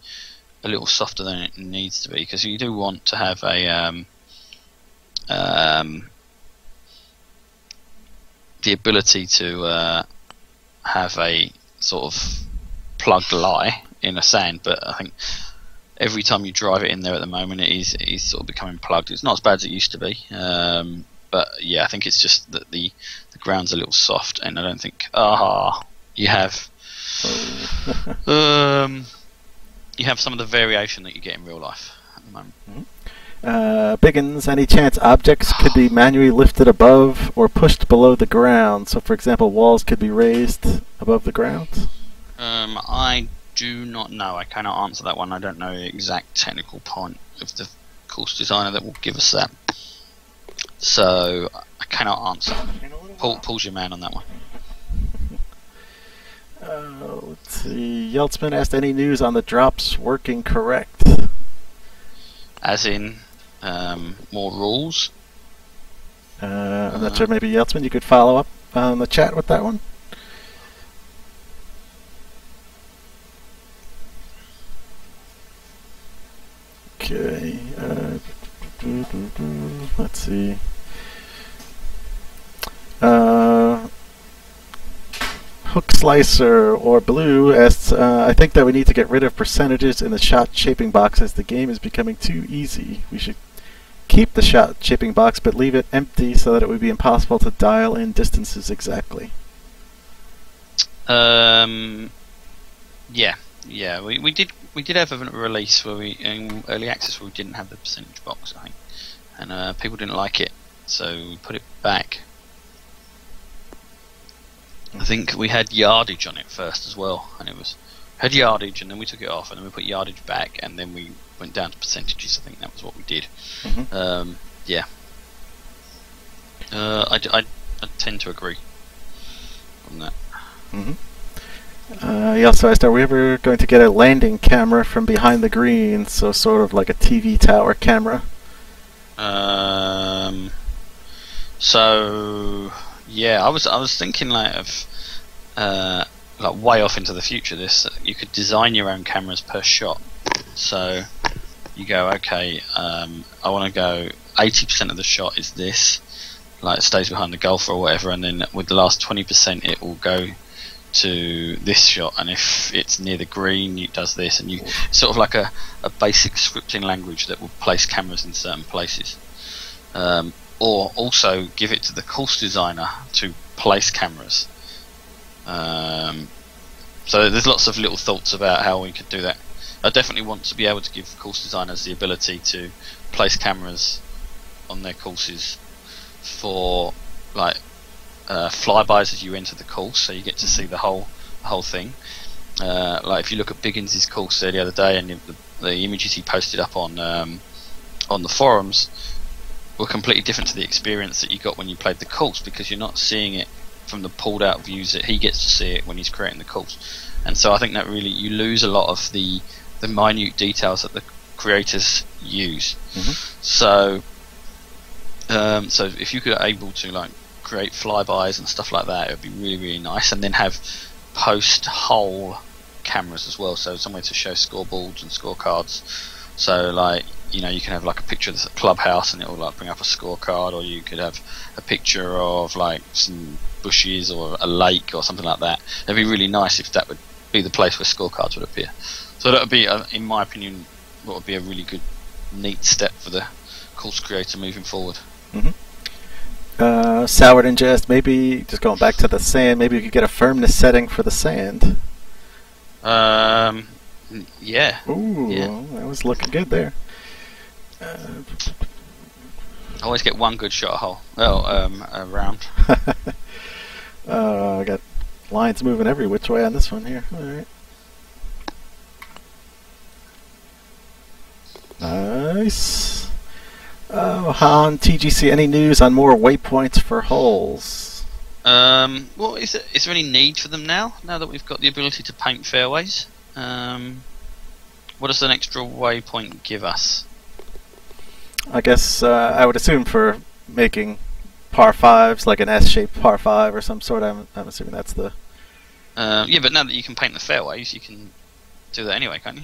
a little softer than it needs to be, because you do want to have a the ability to have a sort of plugged lie in a sand, but I think every time you drive it in there at the moment it is sort of becoming plugged. It's not as bad as it used to be, but yeah, I think it's just that the ground's a little soft, and I don't think you have you have some of the variation that you get in real life at the moment. Biggins, any chance objects could be manually lifted above or pushed below the ground? So, for example, walls could be raised above the ground? I do not know. I cannot answer that one. I don't know the exact technical point of the course designer that will give us that. So, I cannot answer. Paul's your man on that one. Let's see. Yeltsman asked, any news on the drops working correct? As in, more rules? I'm not sure. Maybe Yeltsman, you could follow up on the chat with that one? Okay. Let's see. Hook Slicer or Blue asks, I think that we need to get rid of percentages in the shot shaping box as the game is becoming too easy. We should keep the shot shaping box but leave it empty so that it would be impossible to dial in distances exactly. Yeah. We did have a release where in early access where we didn't have the percentage box, I think, and people didn't like it, so we put it back. I think we had yardage on it first as well, and had yardage, and then we took it off, and then we put yardage back, and then we went down to percentages. I think that was what we did. Yeah. I tend to agree on that. He also asked, are we ever going to get a landing camera from behind the green, so sort of like a TV tower camera? So yeah, I was thinking like of like way off into the future. You could design your own cameras per shot. So you go, okay, I want to go 80% of the shot is this, like it stays behind the golfer or whatever, and then with the last 20% it will go to this shot, and if it's near the green it does this, and you sort of like a basic scripting language that will place cameras in certain places, or also give it to the course designer to place cameras. So there's lots of little thoughts about how we could do that. I definitely want to be able to give course designers the ability to place cameras on their courses for like flybys as you enter the course, so you get to see the whole thing. Like if you look at Biggins' course there the other day, and the images he posted up on the forums were completely different to the experience that you got when you played the course, because you're not seeing it from the pulled out views that he gets to see it when he's creating the course. And so I think that really you lose a lot of the minute details that the creators use. So so if you could able to like create flybys and stuff like that, it would be really, really nice, and then have post hole cameras as well, so somewhere to show scoreboards and scorecards. So like, you know, you can have like a picture of the clubhouse and it will like bring up a scorecard, or you could have a picture of like some bushes or a lake or something like that. It'd be really nice if that would be the place where scorecards would appear. So that would be, in my opinion, what would be a really good, neat step for the course creator moving forward. Sour Ninja asked, maybe just going back to the sand, maybe you could get a firmness setting for the sand. Yeah. Ooh, yeah. That was looking good there. I always get one good shot a hole. A round. I got lines moving every which way on this one here. All right. Nice. On TGC, any news on more waypoints for holes? Well, is there any need for them now? Now that we've got the ability to paint fairways, what does an extra waypoint give us? I guess I would assume for making par fives, like an S-shaped par five or some sort. I'm assuming that's the. Yeah, but now that you can paint the fairways, you can do that anyway, can't you?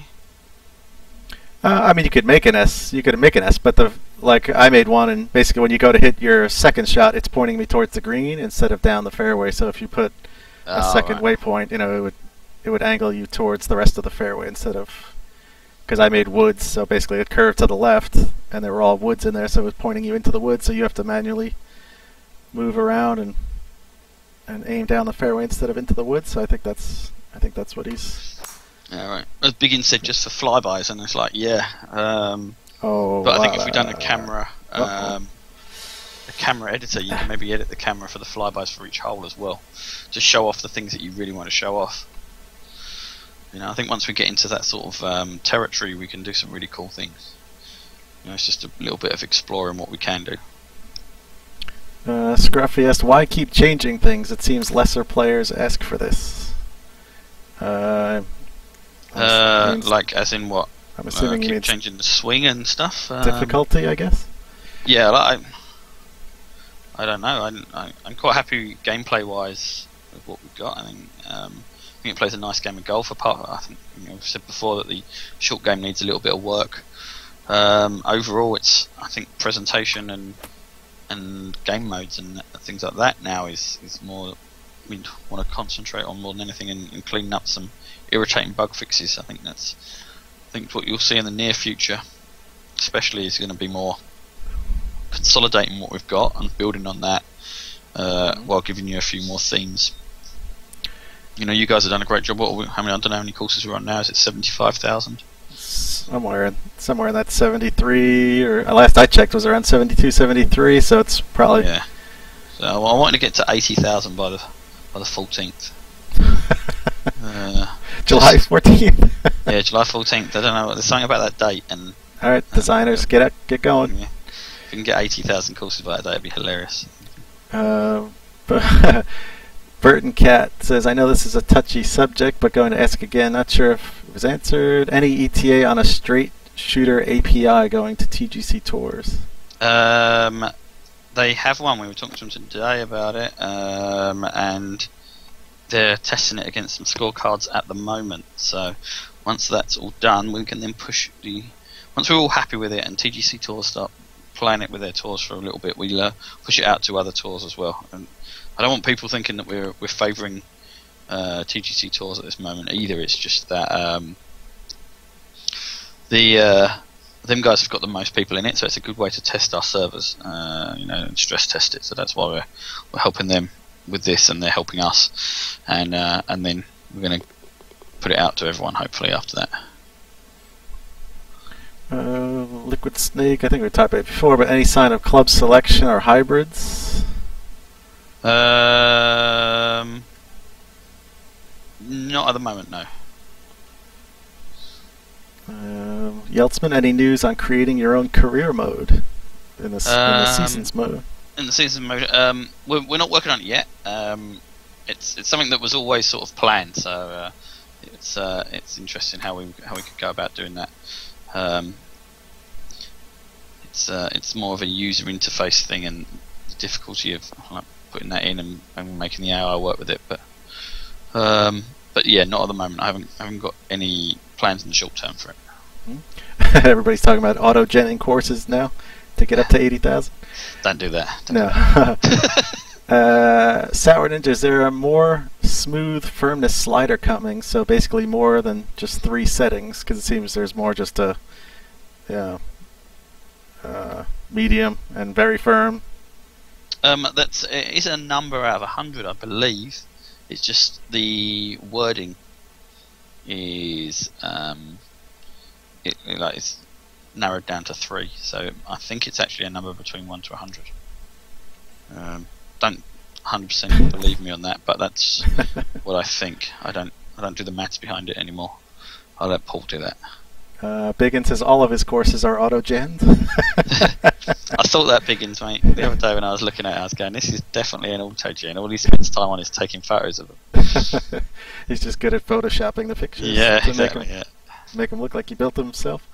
I mean, you could make an S. You could make an S, but I made one, and basically when you go to hit your second shot, it's pointing me towards the green instead of down the fairway. So if you put a second waypoint, it would angle you towards the rest of the fairway instead of, because I made woods, so basically it curved to the left, and there were all woods in there, so it was pointing you into the woods. So you have to manually move around and aim down the fairway instead of into the woods. So I think that's what he's. Yeah, right. As Biggins said, just for flybys, and it's like, yeah. But I think if we'd done a camera editor, you can maybe edit the camera for the flybys for each hole as well, to show off the things that you really want to show off. I think once we get into that sort of territory, we can do some really cool things. It's just a little bit of exploring what we can do. Scruffy asked, why keep changing things? It seems lesser players ask for this. Like as in what? I'm assuming keep changing the swing and stuff. Difficulty, I guess. Yeah, I don't know. I'm quite happy gameplay wise with what we've got. I think it plays a nice game of golf. Apart, I think I've said before that the short game needs a little bit of work. Overall, it's I think presentation and game modes and things like that now is more we want to concentrate on more than anything and clean up some irritating bug fixes. I think what you'll see in the near future, especially, is going to be more consolidating what we've got and building on that, while giving you a few more themes. You guys have done a great job. I don't know how many courses we're on now. Is it 75,000? Somewhere in that 73, or last I checked was around 72, 73. So it's probably So I wanted to get to 80,000 by the 14th. July 14th. Yeah, July 14th. I don't know. There's something about that date. And all right, designers, get going. Yeah. If we can get 80,000 courses by that day, it'd be hilarious. Burton Cat says, I know this is a touchy subject, but going to ask again. Not sure if it was answered. Any ETA on a straight shooter API going to TGC Tours? They have one. We were talking to them today about it, and they're testing it against some scorecards at the moment. So once that's all done, we can then once we're all happy with it and TGC Tours start playing it with their tours for a little bit, we'll push it out to other tours as well. And I don't want people thinking that we're favouring TGC Tours at this moment either. It's just that them guys have got the most people in it, so it's a good way to test our servers, and stress test it. So that's why we're helping them with this, and they're helping us, and then we're going to put it out to everyone hopefully after that. Liquid Snake, I think we talked about it before, but any sign of club selection or hybrids? Not at the moment, no. Yeltsman, any news on creating your own career mode in the seasons mode? In the season mode, we're not working on it yet. It's something that was always sort of planned, so it's interesting how we could go about doing that. It's more of a user interface thing and the difficulty of putting that in and making the AI work with it. But yeah, not at the moment. I haven't got any plans in the short term for it. Everybody's talking about auto-genning courses now to get up to 80,000. Don't do that. No. Sour Ninja, is there a more smooth firmness slider coming? So basically more than just 3 settings, because it seems there's more just a medium and very firm. It is a number out of 100, I believe. It's just the wording is it's narrowed down to 3. So I think it's actually a number between 1 to 100. Don't 100% believe me on that, but that's what I think. I don't do the maths behind it anymore. I'll let Paul do that. Biggin says all of his courses are auto-genned. I thought that Biggins, mate. The other day when I was looking at it, I was going, this is definitely an auto-gen. All he spends time on is taking photos of them. He's just good at photoshopping the pictures. Yeah, exactly. Make him look like he built them himself.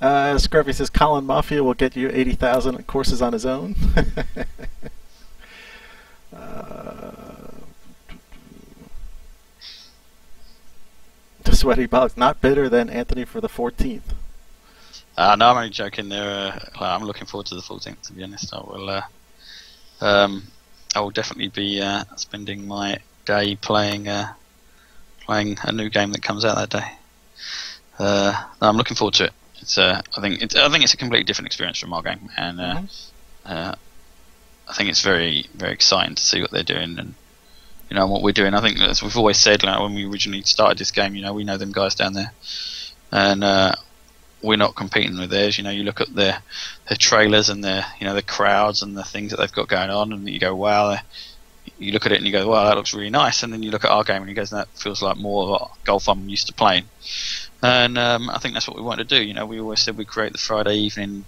Scruffy says Colin Mafia will get you 80,000 courses on his own. The Sweaty Box, not better than Anthony for the 14th. No, I'm only joking. I'm looking forward to the 14th, to be honest. I will definitely be spending my day playing a new game that comes out that day. No, I'm looking forward to it. I think it's a completely different experience from our game, and I think it's very, very exciting to see what they're doing and what we're doing. I think, as we've always said, like, when we originally started this game, we know them guys down there, and we're not competing with theirs. You look at their trailers and their crowds and the things that they've got going on, and you go, wow. You look at it and you go, wow, that looks really nice. And then you look at our game and you go, that feels like more of golf I'm used to playing. And I think that's what we want to do. We always said we'd create the Friday evening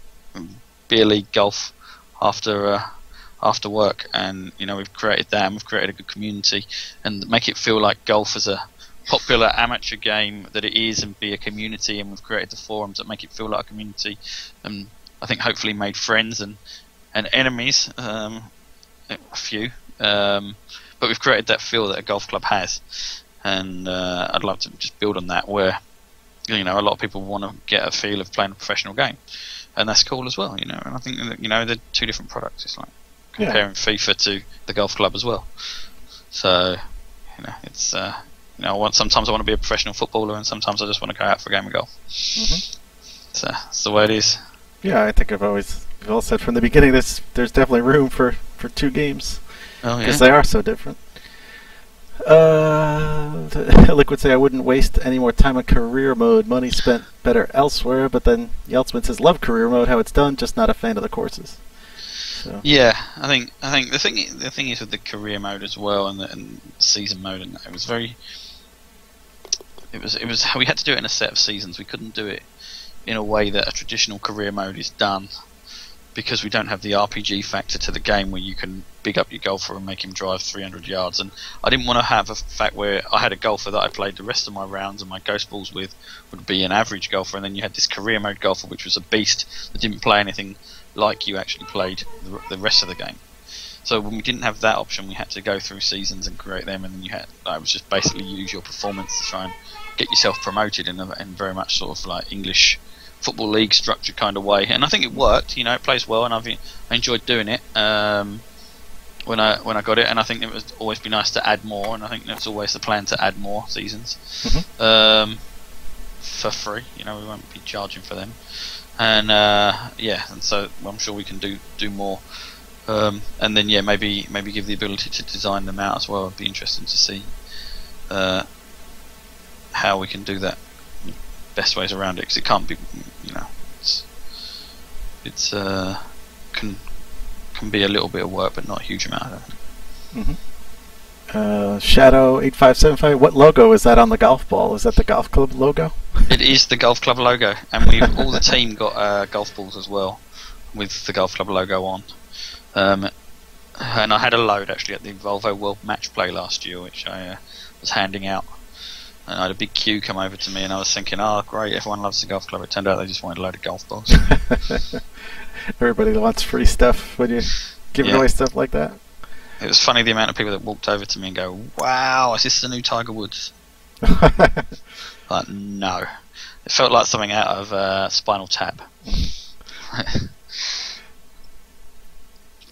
beer league golf after work, and we've created that, and we've created a good community, and make it feel like golf as a popular amateur game that it is, and be a community. And we've created the forums that make it feel like a community, and I think hopefully made friends and enemies, a few, but we've created that feel that a golf club has, and I'd love to just build on that, where a lot of people want to get a feel of playing a professional game, and that's cool as well. And I think that they're two different products. It's like comparing FIFA to the golf club as well. So it's sometimes I want to be a professional footballer, and sometimes I just want to go out for a game of golf. So that's the way it is. Yeah, I think we've all said from the beginning there's definitely room for two games, because they are so different. Liquid say I wouldn't waste any more time on career mode. Money spent better elsewhere. But then Yeltsman says love career mode, how it's done, just not a fan of the courses. So. Yeah, I think the thing is with the career mode as well, and the season mode, and it was we had to do it in a set of seasons. We couldn't do it in a way that a traditional career mode is done, because we don't have the RPG factor to the game where you can big up your golfer and make him drive 300 yards. And I didn't want to have a fact where I had a golfer that I played the rest of my rounds and my ghost balls with would be an average golfer, and then you had this career mode golfer which was a beast that didn't play anything like you actually played the rest of the game. So when we didn't have that option, we had to go through seasons and create them, and then I was just basically use your performance to try and get yourself promoted in very much sort of like English football league structured kind of way. And I think it worked. It plays well, and I enjoyed doing it when I got it. And I think it would always be nice to add more, and I think that's always the plan, to add more seasons for free. We won't be charging for them. And and so I'm sure we can do more, and then maybe give the ability to design them out as well. It'd be interesting to see how we can do that, best ways around it, because it can't be, it's can be a little bit of work, but not a huge amount. I don't think. Shadow 8575. What logo is that on the golf ball? Is that the golf club logo? It is the golf club logo, and all the team got golf balls as well with the golf club logo on. And I had a load actually at the Volvo World Match Play last year, which I was handing out. And I had a big queue come over to me, and I was thinking, oh great, everyone loves the golf club. It turned out they just wanted a load of golf balls. Everybody wants free stuff when you give away stuff like that. It was funny the amount of people that walked over to me and go, wow, is this the new Tiger Woods? Like, no. It felt like something out of Spinal Tap.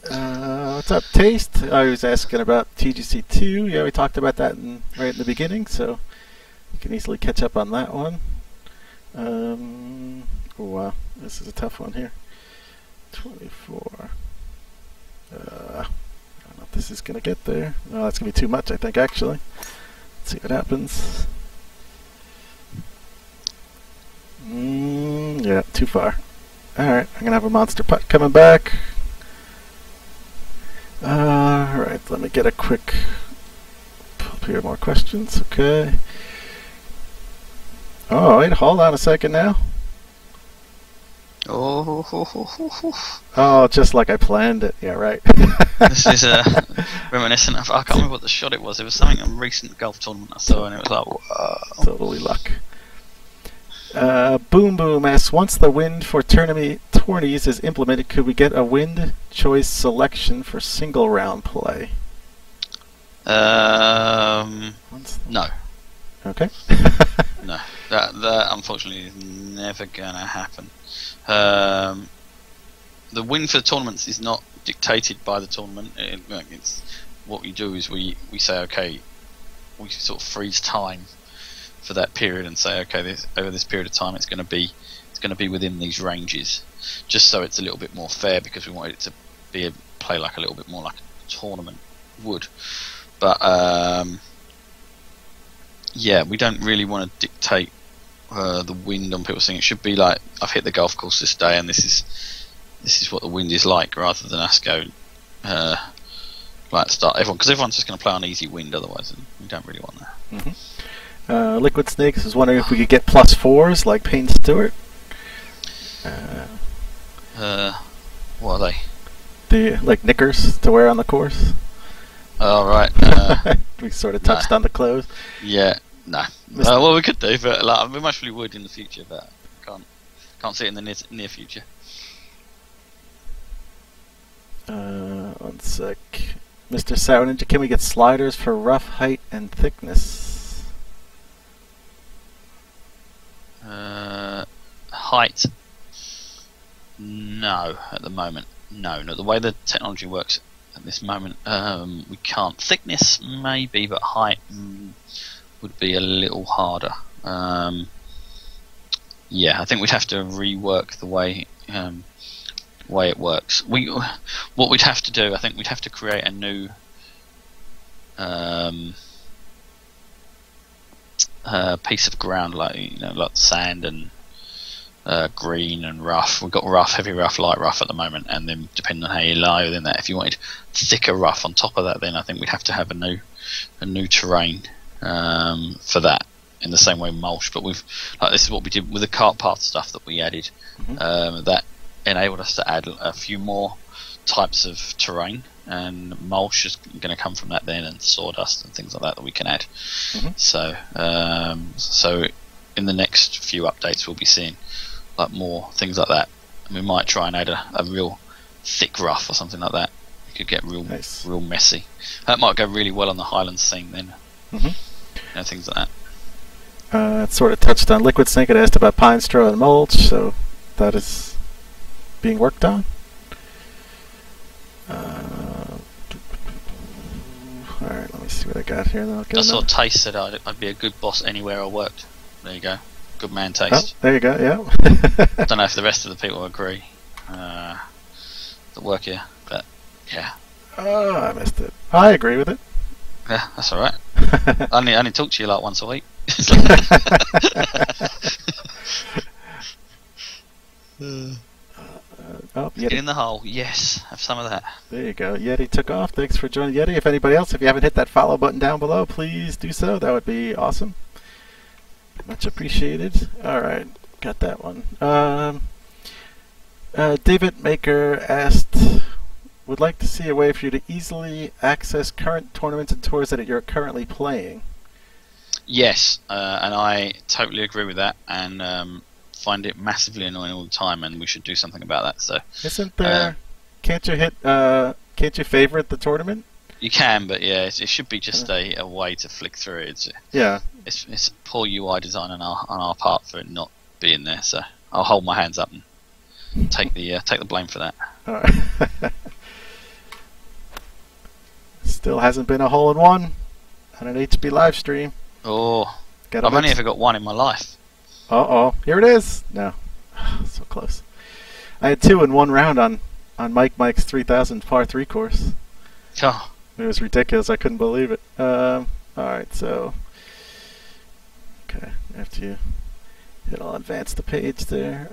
What's up, Taste? I was asking about TGC2. Yeah, we talked about that right in the beginning, so you can easily catch up on that one. Oh wow, this is a tough one here. 24. I don't know if this is going to get there. No, that's going to be too much, I think, actually. Let's see what happens. Yeah, too far. Alright, I'm going to have a monster putt coming back. Alright, let me get a quick pull up here, more questions. Okay. Oh, wait, hold on a second now. Oh, Oh, just like I planned it. Yeah, right. this is reminiscent of. I can't remember what the shot it was. It was something a recent golf tournament I saw, and it was like, whoa. Totally luck. Boom Boom asks, once the wind for tourneys is implemented, could we get a wind choice selection for single round play? No. Okay. No, that unfortunately is never gonna happen. The win for the tournaments is not dictated by the tournament. It's what we do is we say, okay, we sort of freeze time for that period and say, okay, over this period of time it's going to be within these ranges, just so it's a little bit more fair, because we want it to play like a little bit more like a tournament would. But yeah, we don't really want to dictate the wind on people's thing. It should be like, I've hit the golf course this day and this is what the wind is like, rather than us go like start everyone, because everyone's just going to play on easy wind otherwise, and we don't really want that. Mm-hmm. Liquid Snakes is wondering if we could get +4s like Payne Stewart. What are they? Like knickers to wear on the course. Oh, right. We sort of touched on the clothes. Yeah, no. Well, we could do, but like, we most probably would in the future, but can't see it in the near future. One sec. Mr. Sour Ninja, can we get sliders for rough height and thickness? Height? No, at the moment. No. The way the technology works at this moment, we can't. Thickness maybe, but height would be a little harder. Yeah, I think we'd have to rework the way it works. What we'd have to do, I think we'd have to create a new piece of ground, like like sand and green and rough. We've got rough, heavy rough, light rough at the moment, and then depending on how you lie within that, if you wanted thicker rough on top of that, then I think we'd have to have a new terrain for that. In the same way mulch, but this is what we did with the cart path stuff that we added. That enabled us to add a few more types of terrain, and mulch is going to come from that then, and sawdust and things like that we can add. So in the next few updates we'll be seeing like more things like that, and we might try and add a real thick rough or something like that. It could get real messy. That might go really well on the Highlands scene then. Things like that. It sort of touched on Liquid Snake. It asked about pine straw and mulch, so that is being worked on. Alright, let me see what I got here. I saw Taste said I'd be a good boss anywhere I worked. There you go. Good man, Taste. Oh, there you go, yeah. I don't know if the rest of the people agree that work here, but yeah. Oh, I missed it. I agree with it. Yeah, that's alright. I only talk to you like once a week. Get in the hole, yes, have some of that. There you go. Yeti took off. Thanks for joining Yeti. If anybody else, if you haven't hit that follow button down below, please do so. That would be awesome. Much appreciated. Alright, got that one. David Maker asked, would like to see a way for you to easily access current tournaments and tours that you're currently playing. Yes, and I totally agree with that, and find it massively annoying all the time, and we should do something about that. So, isn't there? Can't you favorite the tournament? You can, but yeah, it should be just a way to flick through it. It's poor UI design on our part for it not being there. So I'll hold my hands up and take the blame for that. All right. Still hasn't been a hole-in-one on an HB live stream. Oh, I've only ever got one in my life. Uh-oh, here it is. No, so close. I had 2 in one round on Mike's 3000 par 3 course. Oh. It was ridiculous. I couldn't believe it. Alright, so... Okay, after you hit, I'll advance the page there.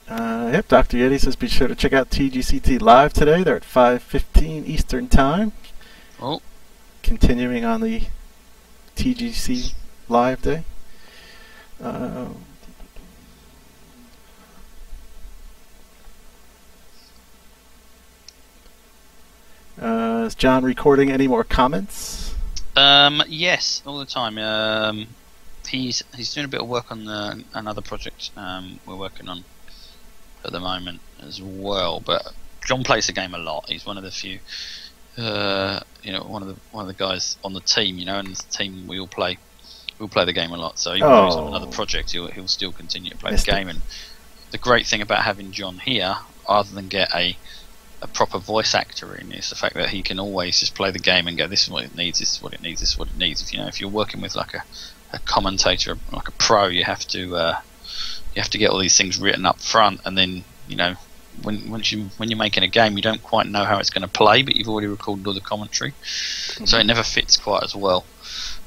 Yep, Dr. Yeti says be sure to check out TGCT Live today. They're at 5:15 Eastern Time. Oh. Continuing on the TGC Live day. Uh, is John recording any more comments? Yes, all the time. He's doing a bit of work on another project we're working on at the moment as well. But John plays the game a lot. He's one of the few, one of the guys on the team. And the team we all play the game a lot. So even though he's on another project, he'll still continue to play the game. And the great thing about having John here, other than get a proper voice actor in, is the fact that he can always just play the game and go, this is what it needs, this is what it needs, this is what it needs. If you're working with like a commentator, like a pro, you have to get all these things written up front, and then when you're making a game, you don't quite know how it's going to play, but you've already recorded all the commentary, so it never fits quite as well.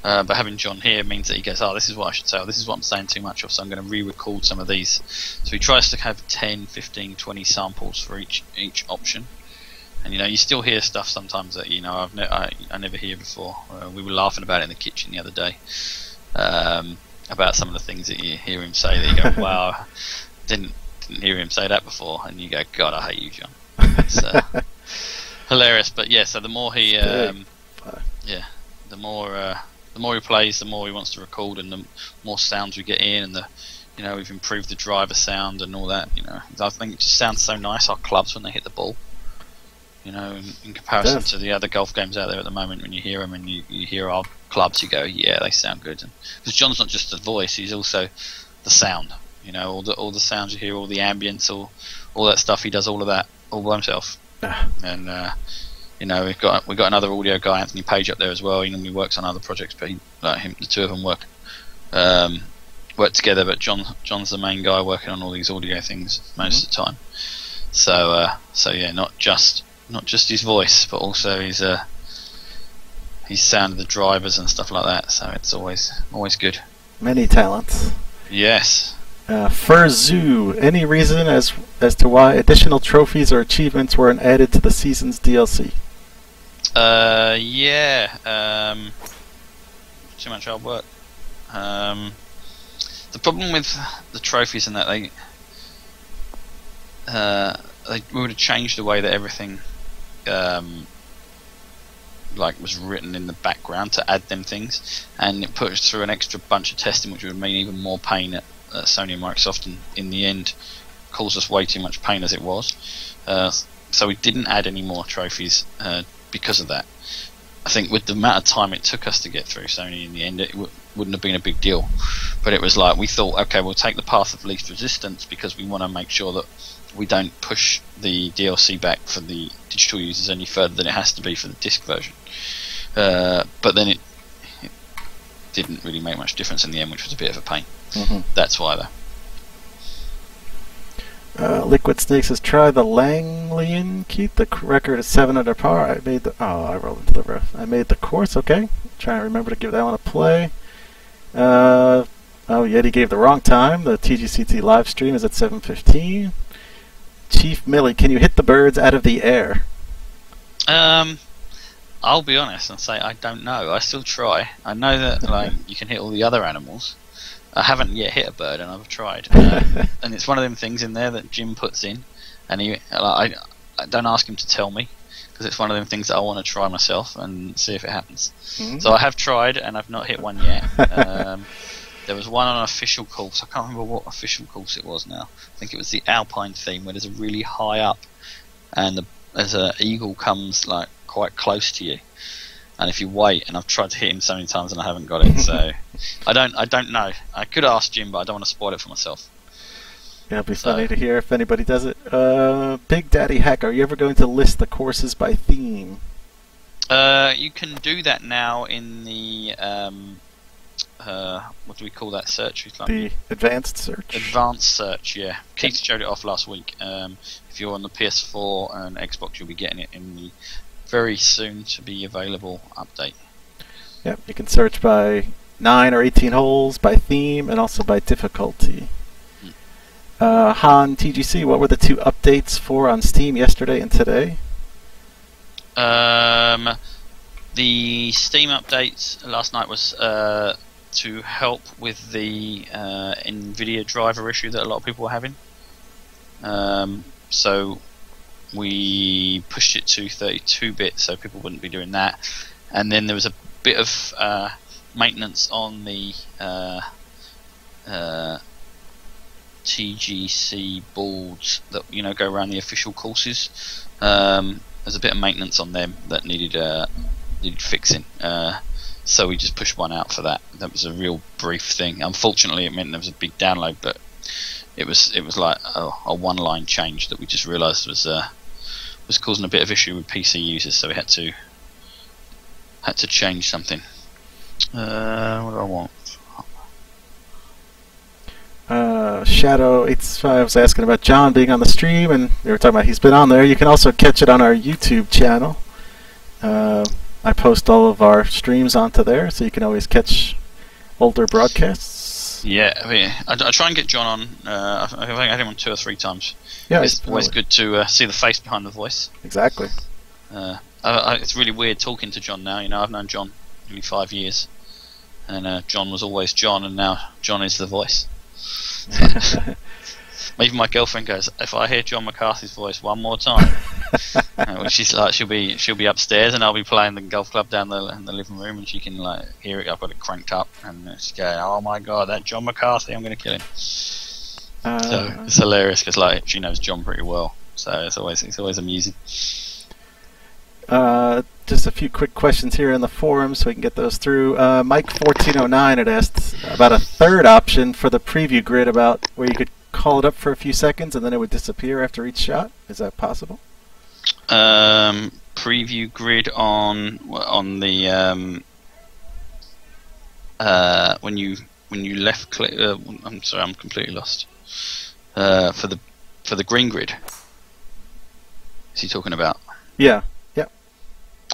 But having John here means that he goes, this is what I should say, or this is what I'm saying too much of, so I'm going to re-record some of these. So he tries to have 10, 15, 20 samples for each option. And you still hear stuff sometimes that I never hear before. We were laughing about it in the kitchen the other day, about some of the things that you hear him say that you go, wow, didn't hear him say that before, and you go, God, I hate you, John. It's hilarious. But yeah, so the more he the more he plays, the more he wants to record, and the more sounds we get in, and we've improved the driver sound and all that. I think it just sounds so nice, our clubs, when they hit the ball. In comparison to the other golf games out there at the moment, when you hear them and you hear our clubs, you go, yeah, they sound good. Because John's not just the voice; he's also the sound. All the sounds you hear, all the ambience, all that stuff. He does all of that all by himself. And we've got another audio guy, Anthony Page, up there as well. He normally works on other projects, but the two of them work together. But John's the main guy working on all these audio things most of the time. So yeah, not just his voice, but also his sound of the drivers and stuff like that. So it's always good. Many talents. Yes. Furzu, any reason as to why additional trophies or achievements weren't added to the season's DLC? Too much hard work. The problem with the trophies and that they would have changed the way that everything was written in the background to add them things, and it put us through an extra bunch of testing, which would mean even more pain at Sony and Microsoft, and in the end caused us way too much pain as it was. So we didn't add any more trophies because of that. I think with the amount of time it took us to get through Sony, in the end it wouldn't have been a big deal, but it was like we thought, okay, we'll take the path of least resistance because we want to make sure that we don't push the DLC back for the digital users any further than it has to be for the disc version. But then it didn't really make much difference in the end, which was a bit of a pain. That's why though. Liquid Snakes says, try the Langlian. Keep the record at 7 under par. I rolled into the rough. I made the course. Okay, trying to remember to give that one a play. Yeti gave the wrong time. The TGCT live stream is at 7:15. Chief Millie, can you hit the birds out of the air? I'll be honest and say I don't know. I still try. I know that you can hit all the other animals. I haven't yet hit a bird, and I've tried. And it's one of them things in there that Jim puts in, and I don't ask him to tell me, because it's one of them things that I want to try myself and see if it happens. So I have tried, and I've not hit one yet. There was one on an official course. I can't remember what official course it was now. I think it was the Alpine theme, where there's a really high up, and there's an eagle comes quite close to you. And if you wait, and I've tried to hit him so many times and I haven't got it, so I don't know. I could ask Jim, but I don't want to spoil it for myself. Yeah, it'll be funny to hear if anybody does it. Big Daddy Hack, are you ever going to list the courses by theme? You can do that now in the what do we call that search? The advanced search. Advanced search, yeah. Keith showed it off last week. If you're on the PS4 and Xbox, you'll be getting it in the very soon to be available update. Yep, you can search by 9 or 18 holes, by theme, and also by difficulty. Han TGC, what were the 2 updates for on Steam yesterday and today? The Steam updates last night was to help with the NVIDIA driver issue that a lot of people were having. So we pushed it to 32-bit so people wouldn't be doing that. And then there was a bit of maintenance on the TGC boards that go around the official courses. There's a bit of maintenance on them that needed fixing. So we just pushed one out for that. That was a real brief thing. Unfortunately, it meant there was a big download, but it was like a one-line change that we just realised was causing a bit of issue with PC users. So we had to change something. What do I want? Shadow85 was asking about John being on the stream, and they were talking about he's been on there. You can also catch it on our YouTube channel. I post all of our streams onto there, so you can always catch older broadcasts. Yeah, I try and get John on. I think I had him on 2 or 3 times. Yeah, it's always good to see the face behind the voice. Exactly. It's really weird talking to John now. I've known John nearly 5 years, and John was always John, and now John is the voice. Even my girlfriend goes, if I hear John McCarthy's voice one more time, she's like, she'll be upstairs, and I'll be playing the golf club down in the living room, and she can hear it. I've got it cranked up, and she's going, "Oh my god, that John McCarthy! I'm going to kill him." So it's hilarious because she knows John pretty well, so it's always amusing. Just a few quick questions here in the forum so we can get those through. Mike1409 had asked about a third option for the preview grid, about where you could call it up for a few seconds and then it would disappear after each shot. Is that possible? Preview grid on the when you left click. I'm sorry, I'm completely lost. For the green grid. Is he talking about? Yeah.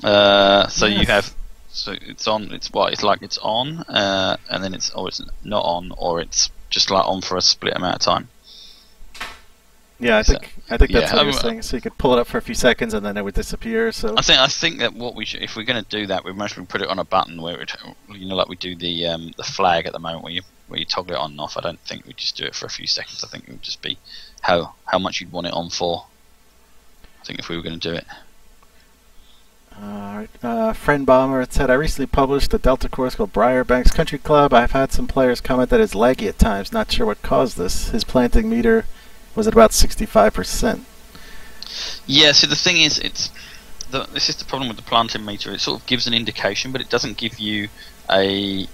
So you have, it's on. It's on, and then it's not on, or it's just on for a split amount of time. Yeah, I think that's what you're saying. So you could pull it up for a few seconds and then it would disappear. So I think that what we should, if we're going to do that, we must put it on a button where it, like we do the flag at the moment, where you toggle it on and off. I don't think we just do it for a few seconds. I think it would just be how much you'd want it on for. I think if we were going to do it. Friend Bomber said, I recently published a Delta course called Briarbanks Country Club. I've had some players comment that it's laggy at times. Not sure what caused this. His planting meter was at about 65%. Yeah, so the thing is, this is the problem with the planting meter. It sort of gives an indication, but it doesn't give you the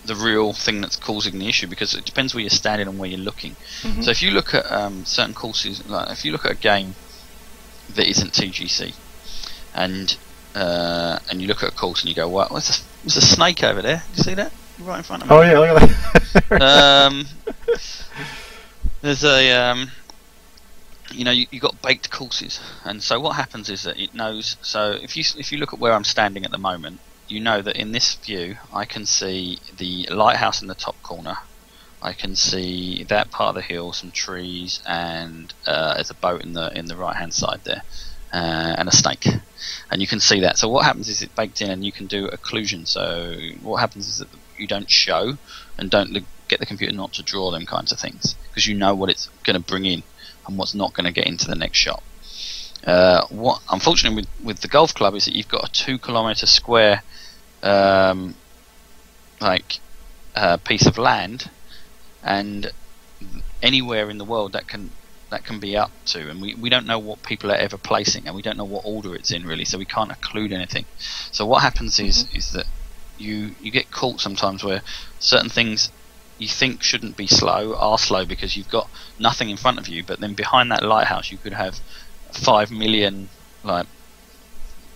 real thing that's causing the issue, because it depends where you're standing and where you're looking. Mm-hmm. So if you look at certain courses, if you look at a game that isn't TGC, and you look at a course and you go, "What? There's a snake over there. Did you see that? Right in front of me." Oh yeah, look at that. There's a you got baked courses, and so what happens is that it knows. So if you look at where I'm standing at the moment, you know that in this view I can see the lighthouse in the top corner. I can see that part of the hill, some trees, and there's a boat in the right hand side there, and a snake, and you can see that. So what happens is it's baked in, and you can do occlusion. So what happens is that you don't show and don't get the computer not to draw them kinds of things, because you know what it's going to bring in and what's not going to get into the next shot. What unfortunately with the golf club is that you've got a 2 kilometer square piece of land, and anywhere in the world that can be up to, and we don't know what people are ever placing, and we don't know what order it's in really, so we can't occlude anything. So what happens is that you get caught sometimes where certain things you think shouldn't be slow are slow because you've got nothing in front of you, but then behind that lighthouse you could have 5 million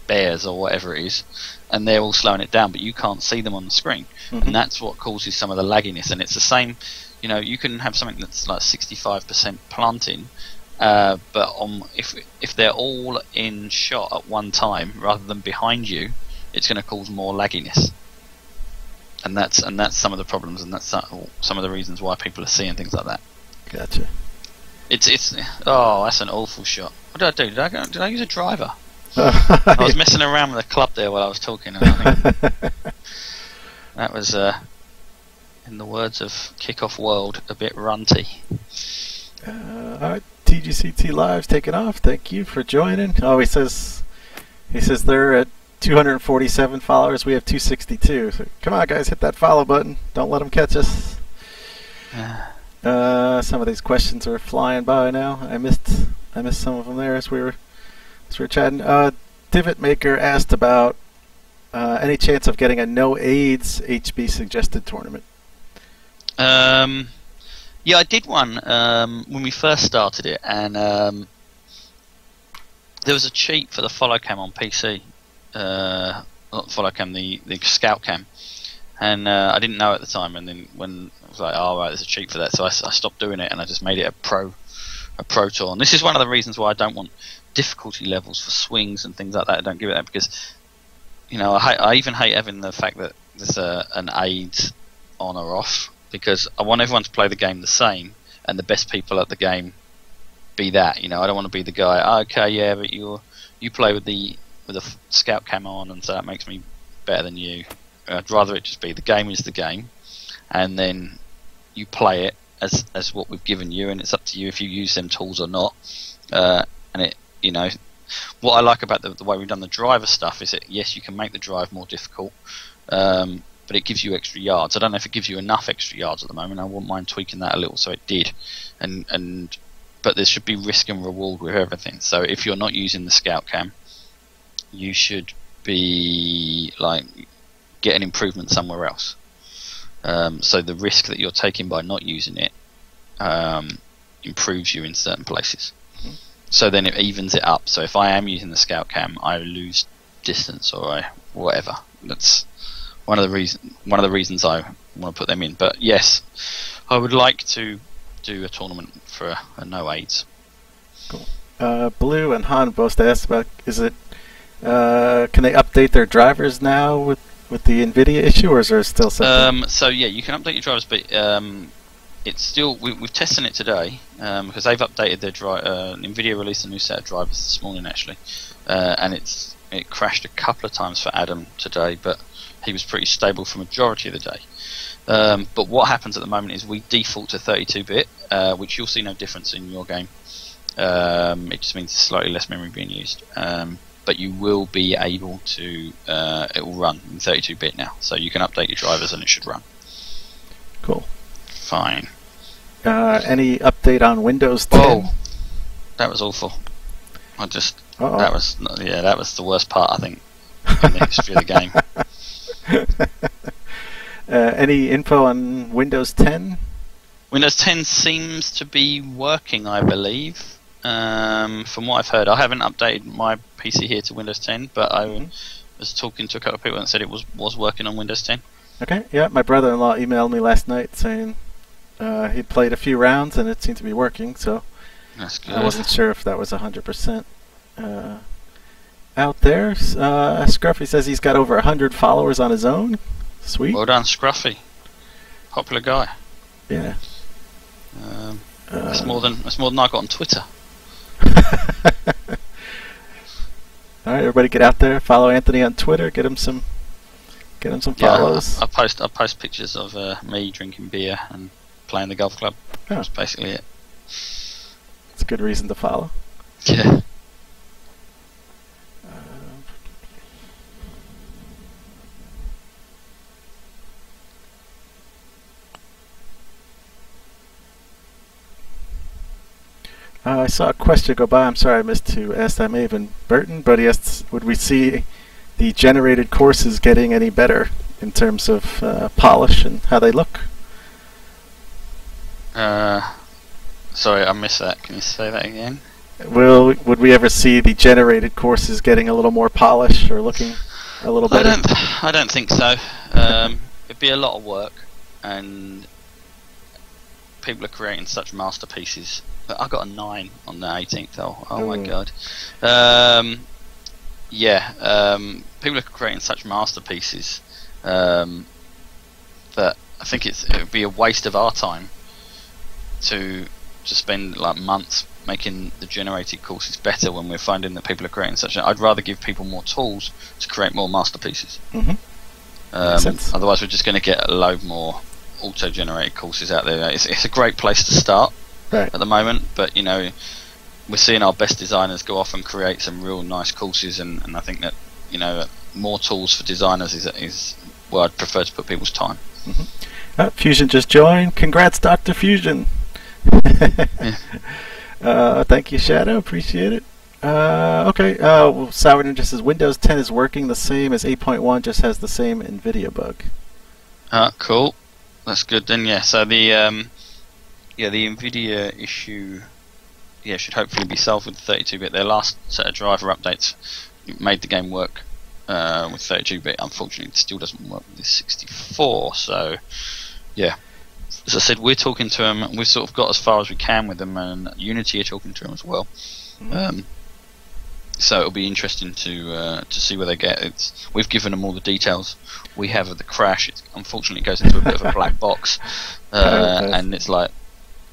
bears or whatever it is, and they're all slowing it down, but you can't see them on the screen. Mm-hmm. And that's what causes some of the lagginess. And it's the same, you can have something that's like 65% planting, but if they're all in shot at one time rather than behind you, it's going to cause more lagginess. And that's some of the problems, and that's some of the reasons why people are seeing things like that. Gotcha. It's that's an awful shot. What did I do? Did I use a driver? I was messing around with the club there while I was talking. And That was, in the words of Kickoff World, a bit runty. Alright, TGCT Live's taking off. Thank you for joining. Oh, he says they're at 247 followers. We have 262. So come on, guys, hit that follow button. Don't let them catch us. Some of these questions are flying by now. I missed some of them there as we were chatting. Divot Maker asked about any chance of getting a no AIDS HB suggested tournament. Yeah, I did one when we first started it, and there was a cheat for the follow cam on PC. Not the follow cam, the scout cam, and I didn't know at the time. And then when I was like, "Oh right, there's a cheat for that," so I stopped doing it, and I just made it a pro tour. And this is one of the reasons why I don't want difficulty levels for swings and things like that. I don't give it that because, you know, I even hate having the fact that there's an AIDS on or off, because I want everyone to play the game the same, and the best people at the game be that. You know, I don't want to be the guy. Oh, okay, yeah, but you play with the scout cam on, and so that makes me better than you. I'd rather it just be the game is the game, and then you play it as what we've given you, and it's up to you if you use them tools or not. And it, you know, what I like about the way we've done the driver stuff is that yes, you can make the drive more difficult, but it gives you extra yards. I don't know if it gives you enough extra yards at the moment. I wouldn't mind tweaking that a little, so it did. But there should be risk and reward with everything. So if you're not using the scout cam, you should be like get an improvement somewhere else. So the risk that you're taking by not using it improves you in certain places. So then it evens it up. So if I am using the scout cam, I lose distance or whatever. That's one of the reasons I want to put them in. But yes, I would like to do a tournament for a no AIDS. Cool. Blue and Han both asked about, is it can they update their drivers now with the NVIDIA issue, or is there still something? So yeah, you can update your drivers, but it's still we've tested it today because they've updated their NVIDIA released a new set of drivers this morning actually, and it crashed a couple of times for Adam today, but he was pretty stable for majority of the day. But what happens at the moment is we default to 32-bit, which you'll see no difference in your game. It just means slightly less memory being used. But you will be able to, it will run in 32-bit now. So you can update your drivers and it should run. Cool. Fine. Any update on Windows 10? Oh, that was awful. That was the worst part, I think, in the history of the game. Any info on Windows 10? Windows 10 seems to be working, I believe. From what I've heard, I haven't updated my PC here to Windows 10, but I was talking to a couple of people and said it was working on Windows 10. Okay, yeah, my brother-in-law emailed me last night saying he'd played a few rounds and it seemed to be working, so that's good. I wasn't sure if that was 100% out there. Scruffy says he's got over 100 followers on his own. Sweet. Well done, Scruffy. Popular guy. Yeah. That's more than I got on Twitter. All right, everybody, get out there. Follow Anthony on Twitter. Get him some follows. I post pictures of me drinking beer and playing the golf club. Oh. That's basically it. It's a good reason to follow. Yeah. I saw a question go by. I'm sorry I missed to ask that. May have been Burton, but he asked, would we see the generated courses getting any better in terms of polish and how they look? Sorry, I missed that. Can you say that again? Would we ever see the generated courses getting a little more polish or looking a little better? I don't think so. It'd be a lot of work, and people are creating such masterpieces. I got a 9 on the 18th. Oh my god. People are creating such masterpieces that I think it would be a waste of our time to spend like months making the generated courses better when we're finding that people are creating such. I'd rather give people more tools to create more masterpieces. Mm-hmm. Makes sense. Otherwise, we're just going to get a load more auto-generated courses out there. It's a great place to start Right. at the moment, but we're seeing our best designers go off and create some real nice courses, and I think that more tools for designers is where I'd prefer to put people's time. Fusion just joined. Congrats, Dr. Fusion. Thank you, Shadow. Appreciate it. Okay. Sour Ninja says Windows 10 is working the same as 8.1, just has the same NVIDIA bug. Cool. That's good then. Yeah. So the NVIDIA issue, should hopefully be solved with 32-bit. Their last set of driver updates made the game work with 32-bit. Unfortunately, it still doesn't work with 64. So, yeah. As I said, we're talking to them. We've sort of got as far as we can with them, and Unity are talking to them as well. So it'll be interesting to see where they get. We've given them all the details we have of the crash. Unfortunately, it goes into a bit of a black box, and it's like,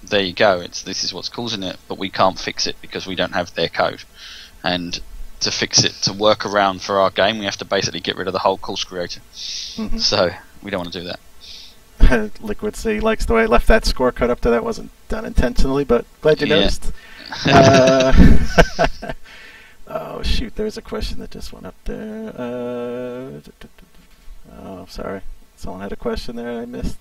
there you go. This is what's causing it, but we can't fix it because we don't have their code. And to fix it, to work around for our game, we have to basically get rid of the whole course creator. So we don't want to do that. Liquid Sea likes the way I left that score cut up to that. Wasn't done intentionally, but glad you noticed. Oh shoot, there's a question that just went up there. Oh, sorry. Someone had a question there I missed.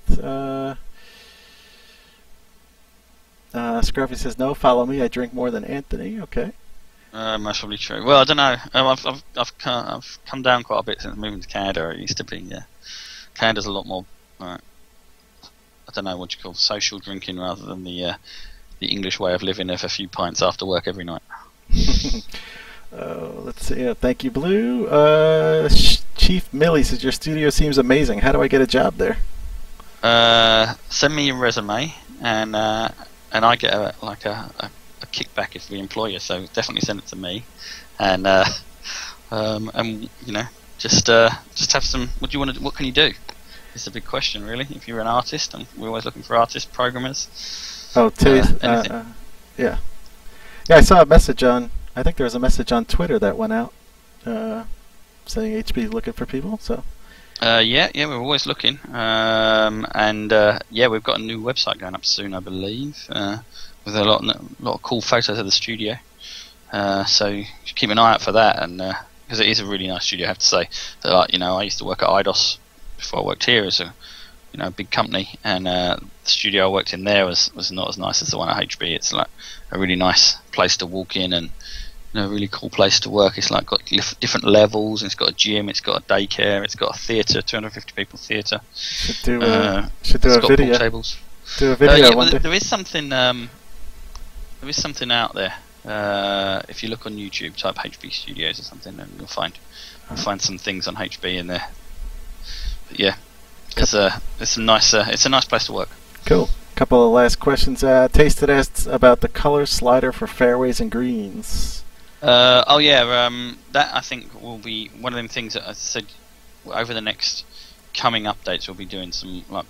Scruffy says, no, follow me. I drink more than Anthony. Okay. That's probably true. Well, I don't know. I've come down quite a bit since moving to Canada. It used to be, Canada's a lot more, I don't know what you call social drinking rather than the English way of living of a few pints after work every night. Let's see. Thank you, Blue. Chief Millie says, your studio seems amazing. How do I get a job there? Send me your resume, and I get a kickback if we employ you. So definitely send it to me, and just have some. What do you want to? What can you do? It's a big question, really. If you're an artist, and we're always looking for artists, programmers. Oh, yeah. I saw a message on. I think there was a message on Twitter that went out saying HP looking for people. So. We're always looking, we've got a new website going up soon, I believe, with a lot of cool photos of the studio. So you should keep an eye out for that, and because it is a really nice studio, I have to say. So, I used to work at IDOS before I worked here as a big company, and the studio I worked in there was not as nice as the one at HB. It's like a really nice place to walk in, and a really cool place to work. It's like got different levels, and it's got a gym, it's got a daycare, it's got a theatre, 250 people theatre. Should do a video. Tables. Do a video one day. There is something out there. If you look on YouTube, type HB Studios or something, and you'll find some things on HB in there. But yeah, it's a nice place to work. Cool. Couple of last questions. Tasted asks about the color slider for fairways and greens. That I think will be one of them things that I said over the next coming updates. We'll be doing some like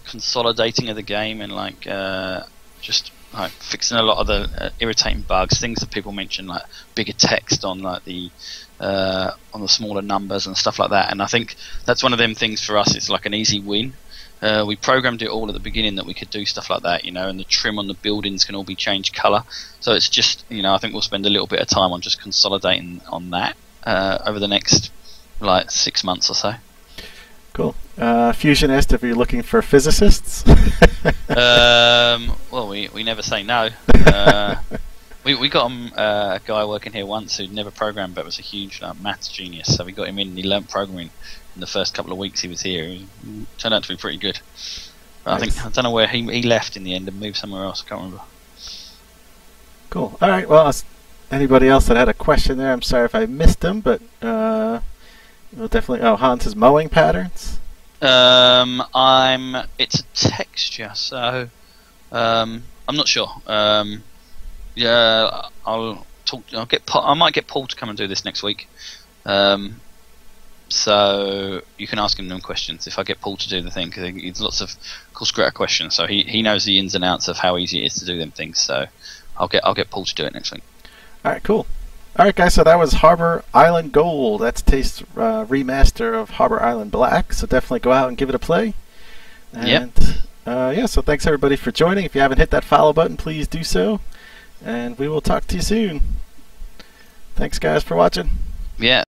consolidating of the game, and just fixing a lot of the irritating bugs, things that people mention, like bigger text on like the on the smaller numbers and stuff like that. And I think that's one of them things for us. It's like an easy win. We programmed it all at the beginning that we could do stuff like that, and the trim on the buildings can all be changed colour. So it's just, I think we'll spend a little bit of time on just consolidating on that over the next 6 months or so. Cool. Fusion asked if you're looking for physicists. Well, we never say no. We got a guy working here once who'd never programmed but was a huge maths genius. So we got him in and he learnt programming in the first couple of weeks he was here. It turned out to be pretty good. But nice. I don't know where he left in the end and moved somewhere else. I can't remember. Cool. All right. Well, anybody else that had a question there, I'm sorry if I missed them, but we'll definitely. Oh, Hans is mowing patterns. It's a texture, so I'm not sure. Yeah, I'll talk. I might get Paul to come and do this next week. So you can ask him them questions if I get Paul to do the thing, because he's lots of course creator questions. So he knows the ins and outs of how easy it is to do them things. So I'll get Paul to do it next week. All right, cool. All right, guys. So that was Harbor Island Gold. That's Taste remaster of Harbor Island Black. So definitely go out and give it a play. And, Yep. Yeah. So thanks everybody for joining. If you haven't hit that follow button, please do so. And we will talk to you soon. Thanks, guys, for watching. Yeah.